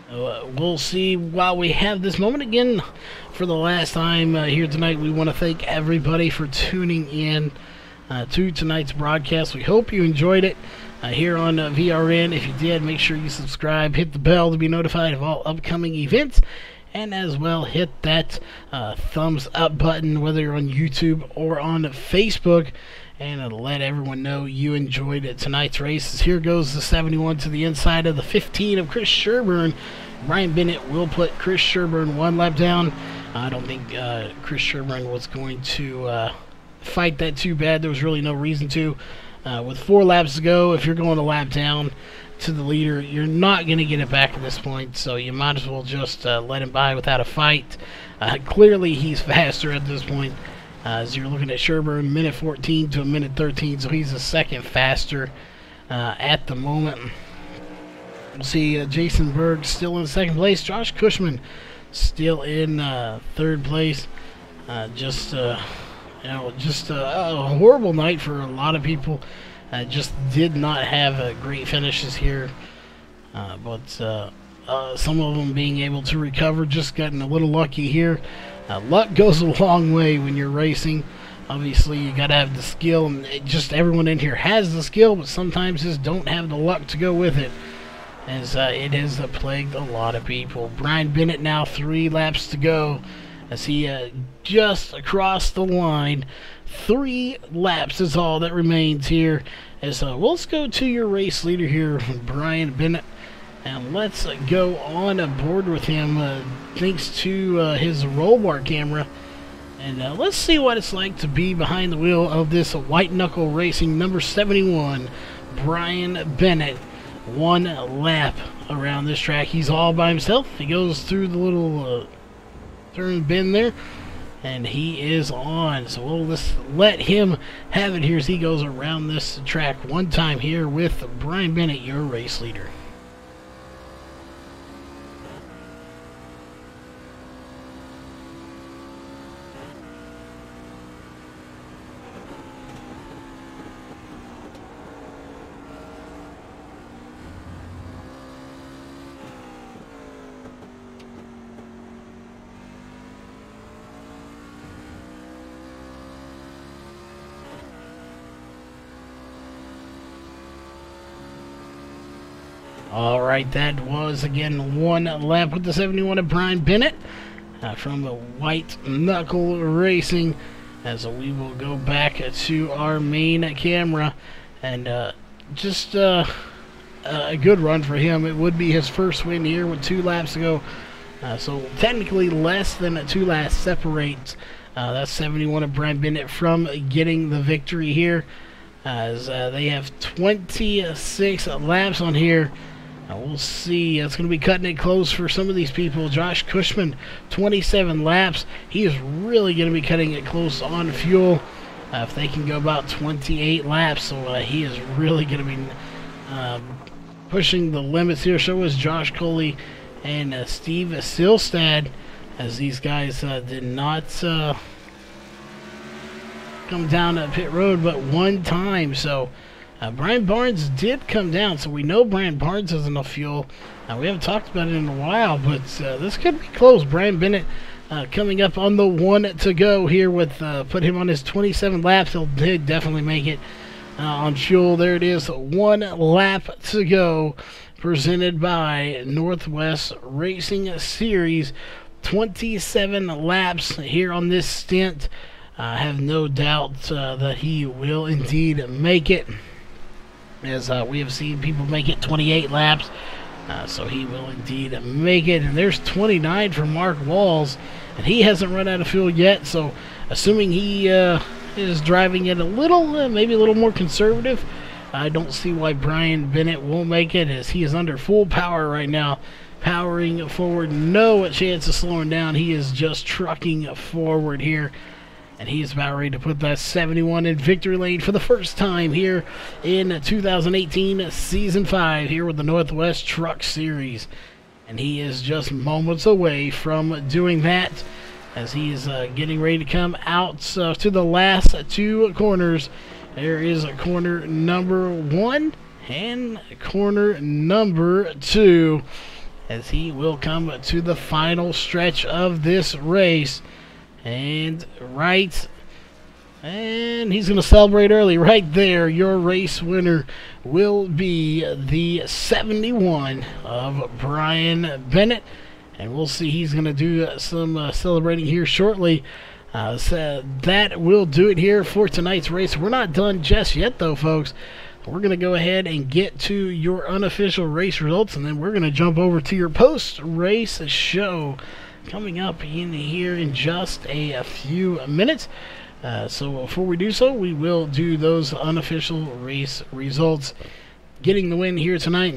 We'll see while we have this moment again. For the last time here tonight, we want to thank everybody for tuning in to tonight's broadcast. We hope you enjoyed it. here on VRN. If you did, make sure you subscribe, hit the bell to be notified of all upcoming events, and as well hit that thumbs up button, whether you're on YouTube or on Facebook, and let everyone know you enjoyed tonight's races. Here goes the 71 to the inside of the 15 of Chris Sherburne. Brian Bennett will put Chris Sherburne one lap down. I don't think Chris Sherburne was going to fight that too bad. There was really no reason to. With 4 laps to go, if you're going a lap down to the leader, you're not going to get it back at this point, so you might as well just let him by without a fight. Clearly he's faster at this point. As you're looking at Sherburne, minute 14 to a minute 13, so he's a second faster at the moment. We'll see Jason Berg still in second place. Josh Cushman still in third place. Just a horrible night for a lot of people. Just did not have great finishes here, but some of them being able to recover, just getting a little lucky here. Luck goes a long way when you're racing. Obviously, you got to have the skill, and just everyone in here has the skill, but sometimes just don't have the luck to go with it, as it has plagued a lot of people. Brian Bennett now 3 laps to go, as he just across the line. 3 laps is all that remains here. As let's go to your race leader here, Brian Bennett, and let's go on board with him thanks to his roll bar camera. And let's see what it's like to be behind the wheel of this white knuckle racing number 71, Brian Bennett. 1 lap around this track. He's all by himself. He goes through the little turn bend there, and he is on. So we'll just let him have it here as he goes around this track one time here with Brian Bennett, your race leader. Alright, that was again 1 lap with the 71 of Brian Bennett from the White Knuckle Racing. As we will go back to our main camera, and just a good run for him. It would be his first win here with 2 laps to go. So technically less than 2 laps separates that 71 of Brian Bennett from getting the victory here. As they have 26 laps on here. We'll see. It's going to be cutting it close for some of these people. Josh Cushman, 27 laps. He is really going to be cutting it close on fuel if they can go about 28 laps. So he is really going to be pushing the limits here. So is Josh Coley and Steve Silstad, as these guys did not come down pit road but one time. So Brian Barnes did come down, so we know Brian Barnes has enough fuel. We haven't talked about it in a while, but this could be close. Brian Bennett coming up on the 1 to go here with put him on his 27 laps. He'll definitely make it on fuel. There it is, 1 lap to go, presented by Northwest Racing Series. 27 laps here on this stint. I have no doubt that he will indeed make it, as we have seen people make it 28 laps, so he will indeed make it. And there's 29 for Mark Walls, and he hasn't run out of fuel yet, so assuming he is driving it a little, maybe a little more conservative, I don't see why Brian Bennett won't make it, as he is under full power right now, powering forward. No chance of slowing down. He is just trucking forward here. And he is about ready to put that 71 in victory lane for the first time here in 2018 Season 5 here with the Northwest Truck Series. And he is just moments away from doing that, as he is getting ready to come out to the last 2 corners. There is corner number 1 and corner number 2, as he will come to the final stretch of this race. And right And he's going to celebrate early right there. Your race winner will be the 71 of Brian Bennett. And we'll see, he's going to do some celebrating here shortly. So that will do it here for tonight's race. We're not done just yet, though, folks. We're going to go ahead and get to your unofficial race results, and then we're going to jump over to your post-race show coming up in here in just a few minutes. So before we do so, we will do those unofficial race results. Getting the win here tonight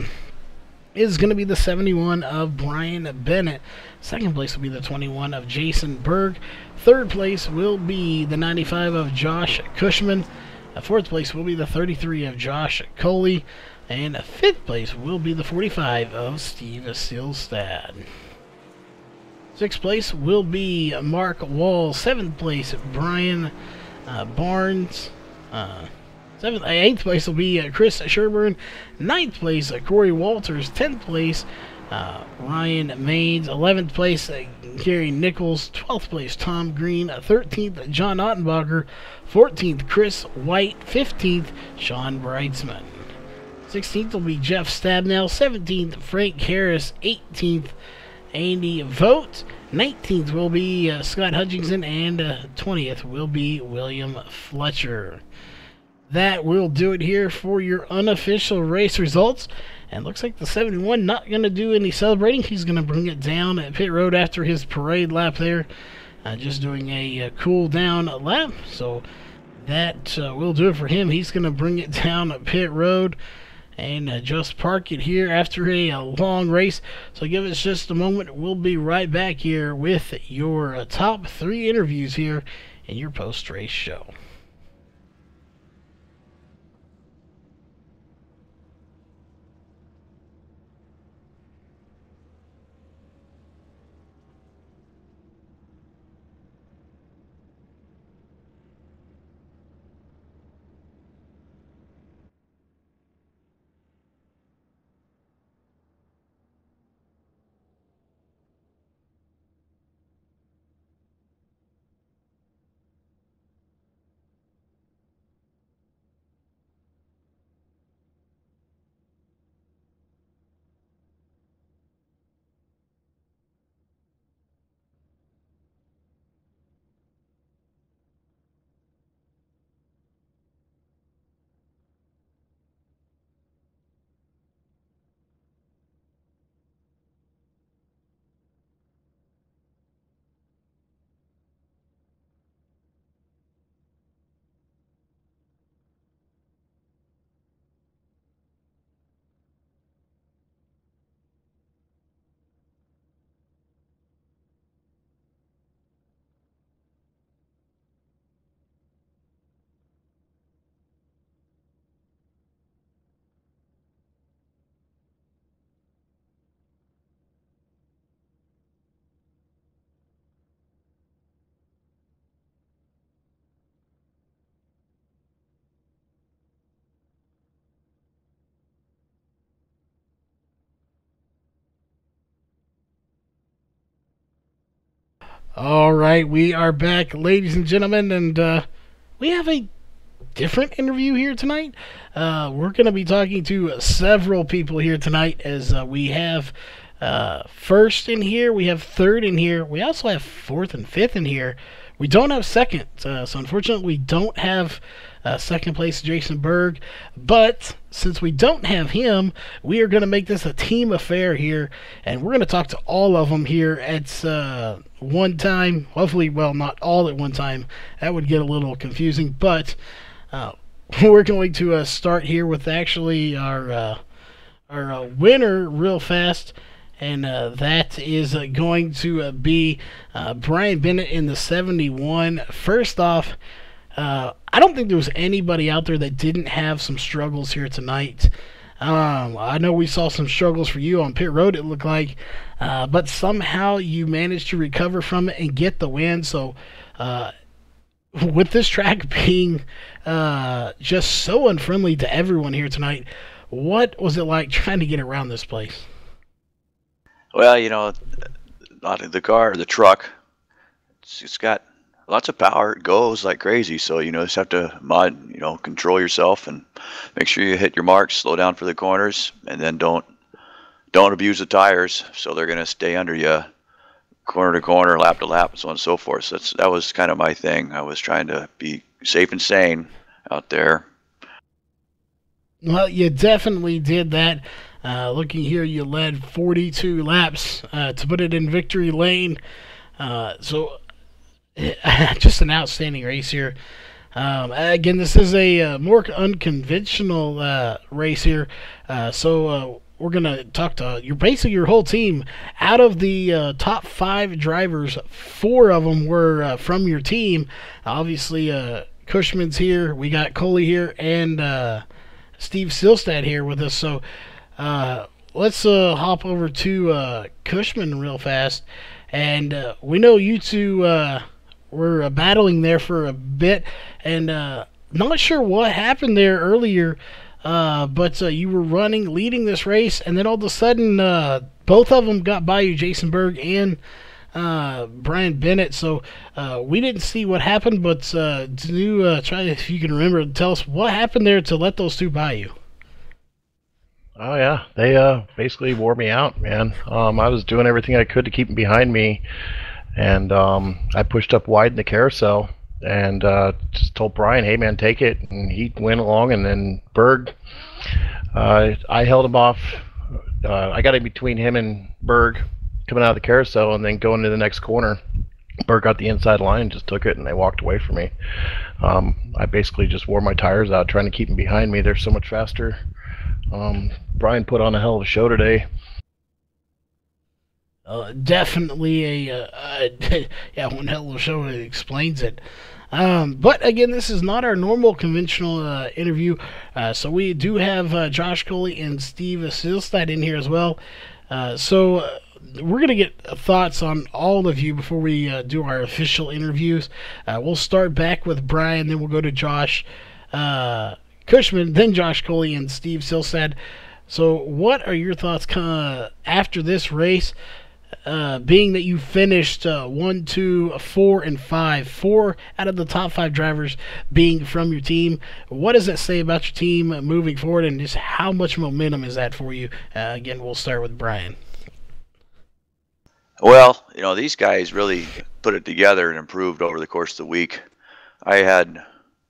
is going to be the 71 of Brian Bennett. Second place will be the 21 of Jason Berg. Third place will be the 95 of Josh Cushman. Fourth place will be the 33 of Josh Coley. And fifth place will be the 45 of Steve Seelstad. Sixth place will be Mark Wall. Seventh place, Brian Barnes. Eighth place will be Chris Sherburne. Ninth place, Corey Walters. 10th place, Ryan Maines. 11th place, Gary Nichols. 12th place, Tom Green. 13th, John Ottenbacher. 14th, Chris White. 15th, Sean Breitzman. 16th will be Jeff Stabnell. 17th, Frank Harris. 18th, Andy Vogt. 19th will be Scott Hutchinson. And 20th will be William Fletcher. That will do it here for your unofficial race results. And looks like the 71 not going to do any celebrating. He's going to bring it down at pit road after his parade lap there. Just doing a cool down lap. So that will do it for him. He's going to bring it down at pit road and just park it here after a long race. So give us just a moment. We'll be right back here with your top 3 interviews here in your post-race show. All right, we are back, ladies and gentlemen, and we have a different interview here tonight. We're going to be talking to several people here tonight, as we have first in here, we have third in here, we also have fourth and fifth in here. We don't have second, so unfortunately we don't have second place Jason Berg, but since we don't have him, we are going to make this a team affair here, and we're going to talk to all of them here at one time. Hopefully, well, not all at one time. That would get a little confusing, but we're going to start here with actually our winner real fast. And that is going to be Brian Bennett in the 71. First off, I don't think there was anybody out there that didn't have some struggles here tonight. I know we saw some struggles for you on pit road, it looked like. But somehow you managed to recover from it and get the win. So with this track being just so unfriendly to everyone here tonight, what was it like trying to get around this place? Well, you know, not the car, the truck. It's got lots of power. It goes like crazy. So, just have to control yourself and make sure you hit your marks, slow down for the corners, and then don't abuse the tires. So they're going to stay under you corner to corner, lap to lap, and so on and so forth. So that was kind of my thing. I was trying to be safe and sane out there. Well, you definitely did that. Looking here, you led 42 laps to put it in victory lane. So just an outstanding race here. Again, this is a more unconventional race here. So we're going to talk to basically your whole team. Out of the top 5 drivers, 4 of them were from your team. Obviously, Cushman's here. We got Coley here and Steve Silstad here with us. So let's hop over to Cushman real fast. And we know you two were battling there for a bit. And not sure what happened there earlier. But you were leading this race, and then all of a sudden, both of them got by you, Jason Berg and Brian Bennett. So we didn't see what happened, but do you try, if you can remember, tell us what happened there to let those two by you? Oh yeah, they basically wore me out, man. I was doing everything I could to keep them behind me, and I pushed up wide in the carousel. And just told Brian, hey man, take it, and he went along. And then Berg, I held him off. I got in between him and Berg coming out of the carousel, and then going to the next corner. Berg got the inside line and just took it, and they walked away from me. I basically just wore my tires out trying to keep them behind me. They're so much faster. Brian put on a hell of a show today. Definitely one hell of a show. It explains it. But again, this is not our normal conventional interview. So we do have Josh Coley and Steve Silstad in here as well. So we're going to get thoughts on all of you before we do our official interviews. We'll start back with Brian, then we'll go to Josh Cushman, then Josh Coley and Steve Silstad. So what are your thoughts after this race? Being that you finished 1, 2, 4, and 5, 4 out of the top 5 drivers being from your team, what does that say about your team moving forward, and just how much momentum is that for you? Again, we'll start with Brian. Well, these guys really put it together and improved over the course of the week. I had,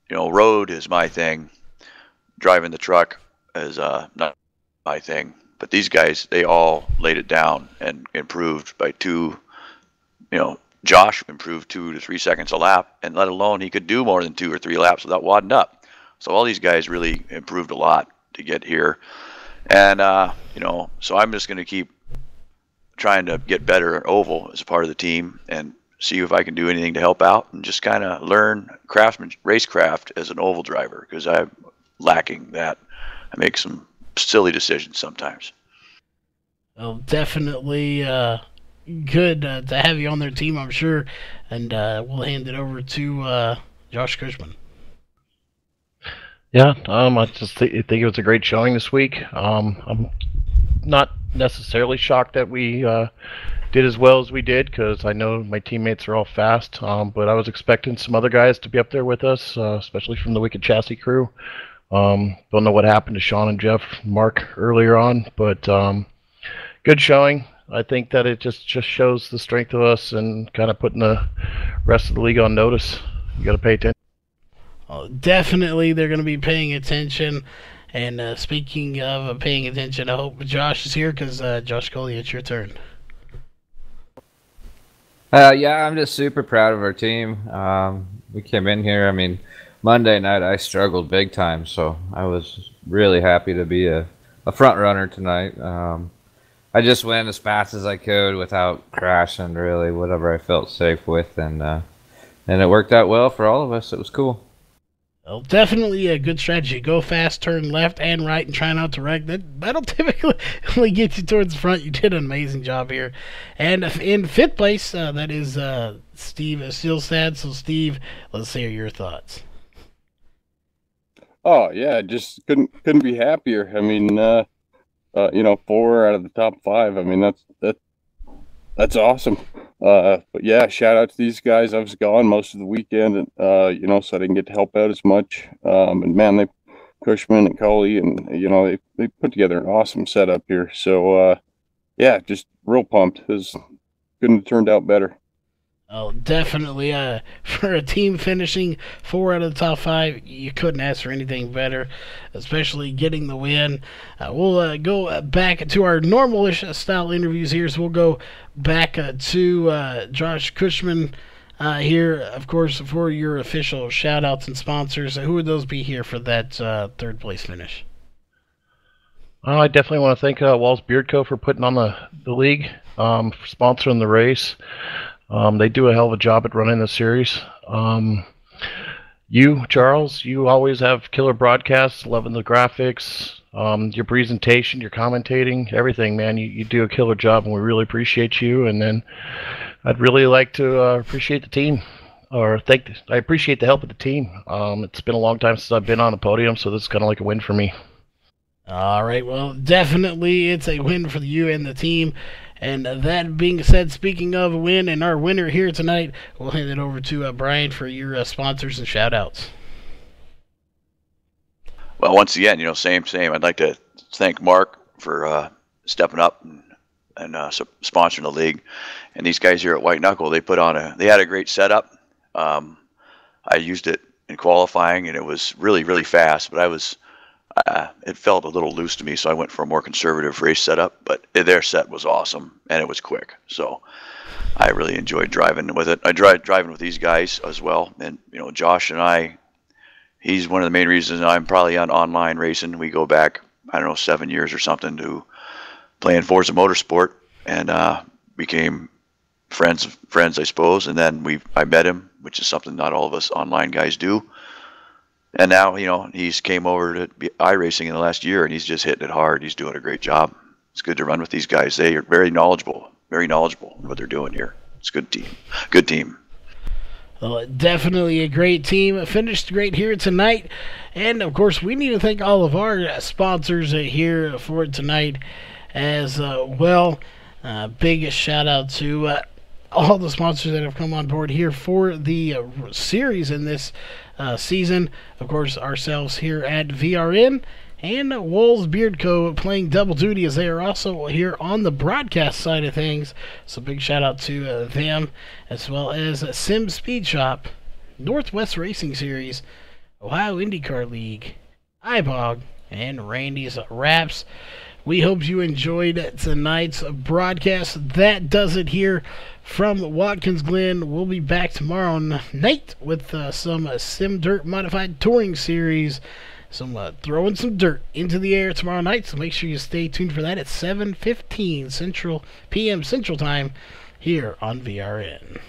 road is my thing. Driving the truck is not my thing. But these guys, they all laid it down and improved by 2. Josh improved 2 to 3 seconds a lap, and let alone he could do more than 2 or 3 laps without wadding up. So all these guys really improved a lot to get here. And, so I'm just going to keep trying to get better at oval as a part of the team and see if I can do anything to help out and just kind of learn racecraft as an oval driver, because I'm lacking that. I make some silly decisions sometimes. Well, definitely good to have you on their team, I'm sure. And we'll hand it over to Josh Cushman. Yeah, I just think it was a great showing this week. I'm not necessarily shocked that we did as well as we did, because I know my teammates are all fast, but I was expecting some other guys to be up there with us, especially from the Wicked Chassis crew. Don't know what happened to Sean and Jeff, Mark earlier on, but good showing. I think that it just shows the strength of us and kind of putting the rest of the league on notice. You got to pay attention. Definitely, they're going to be paying attention. And speaking of paying attention, I hope Josh is here, because Josh Coley, it's your turn. Yeah, I'm just super proud of our team. We came in here, Monday night I struggled big time, so I was really happy to be a front runner tonight. I just went as fast as I could without crashing, really, whatever I felt safe with, and it worked out well for all of us. It was cool. Well, definitely a good strategy. Go fast, turn left and right, and try not to wreck. That'll typically get you towards the front. You did an amazing job here. And in 5th place, that is Steve Silstad. So, Steve, let's hear your thoughts. Oh yeah, just couldn't be happier. 4 out of the top 5. That's awesome. But yeah, shout out to these guys. I was gone most of the weekend, and so I didn't get to help out as much. And man, Cushman and Coley, and they put together an awesome setup here. So yeah, just real pumped. This couldn't have turned out better. Oh, definitely. For a team finishing 4 out of the top 5, you couldn't ask for anything better, especially getting the win. We'll go back to our normal-ish style interviews here. So we'll go back to Josh Cushman here, of course, for your official shout-outs and sponsors. Who would those be here for that third-place finish? I definitely want to thank Walls Beard Co. for putting on the league, for sponsoring the race. They do a hell of a job at running the series. You, Charles, you always have killer broadcasts, loving the graphics, your presentation, your commentating, everything, man. You do a killer job, and we really appreciate you. And then I'd really like to appreciate the team, I appreciate the help of the team. It's been a long time since I've been on a podium, so this is kind of like a win for me. All right, well, definitely it's a win for you and the team. And that being said, speaking of a win and our winner here tonight, we'll hand it over to Brian for your sponsors and shout-outs. Well, once again, same. I'd like to thank Mark for stepping up and sponsoring the league. And these guys here at White Knuckle, they had a great setup. I used it in qualifying, and it was really, really fast, but it felt a little loose to me, so I went for a more conservative race setup, but their set was awesome, and it was quick, so I really enjoyed driving with it. I driving with these guys as well, and Josh and I, he's one of the main reasons I'm probably on online racing. We go back, 7 years or something, to playing Forza Motorsport, and became friends, I suppose, and then I met him, which is something not all of us online guys do. And now, he's came over to iRacing in the last year, and he's just hitting it hard. He's doing a great job. It's good to run with these guys. They are very knowledgeable in what they're doing here. It's a good team. Well, definitely a great team. Finished great here tonight. And, of course, we need to thank all of our sponsors here for tonight as well. Big shout-out to all the sponsors that have come on board here for the series in this season. Of course, ourselves here at VRN and Walls Beard Co. playing double duty as they are also here on the broadcast side of things. So big shout out to them, as well as Sim Speed Shop, Northwest Racing Series, Ohio IndyCar League, iBog, and Randy's Wraps. We hope you enjoyed tonight's broadcast. That does it here from Watkins, Glen. We'll be back tomorrow night with some Sim Dirt Modified Touring Series. Throwing some dirt into the air tomorrow night, so make sure you stay tuned for that at 7:15 p.m. Central Time here on VRN.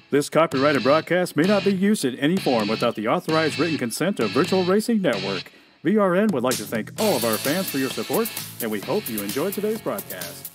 This copyrighted broadcast may not be used in any form without the authorized written consent of Virtual Racing Network. VRN would like to thank all of our fans for your support, and we hope you enjoyed today's broadcast.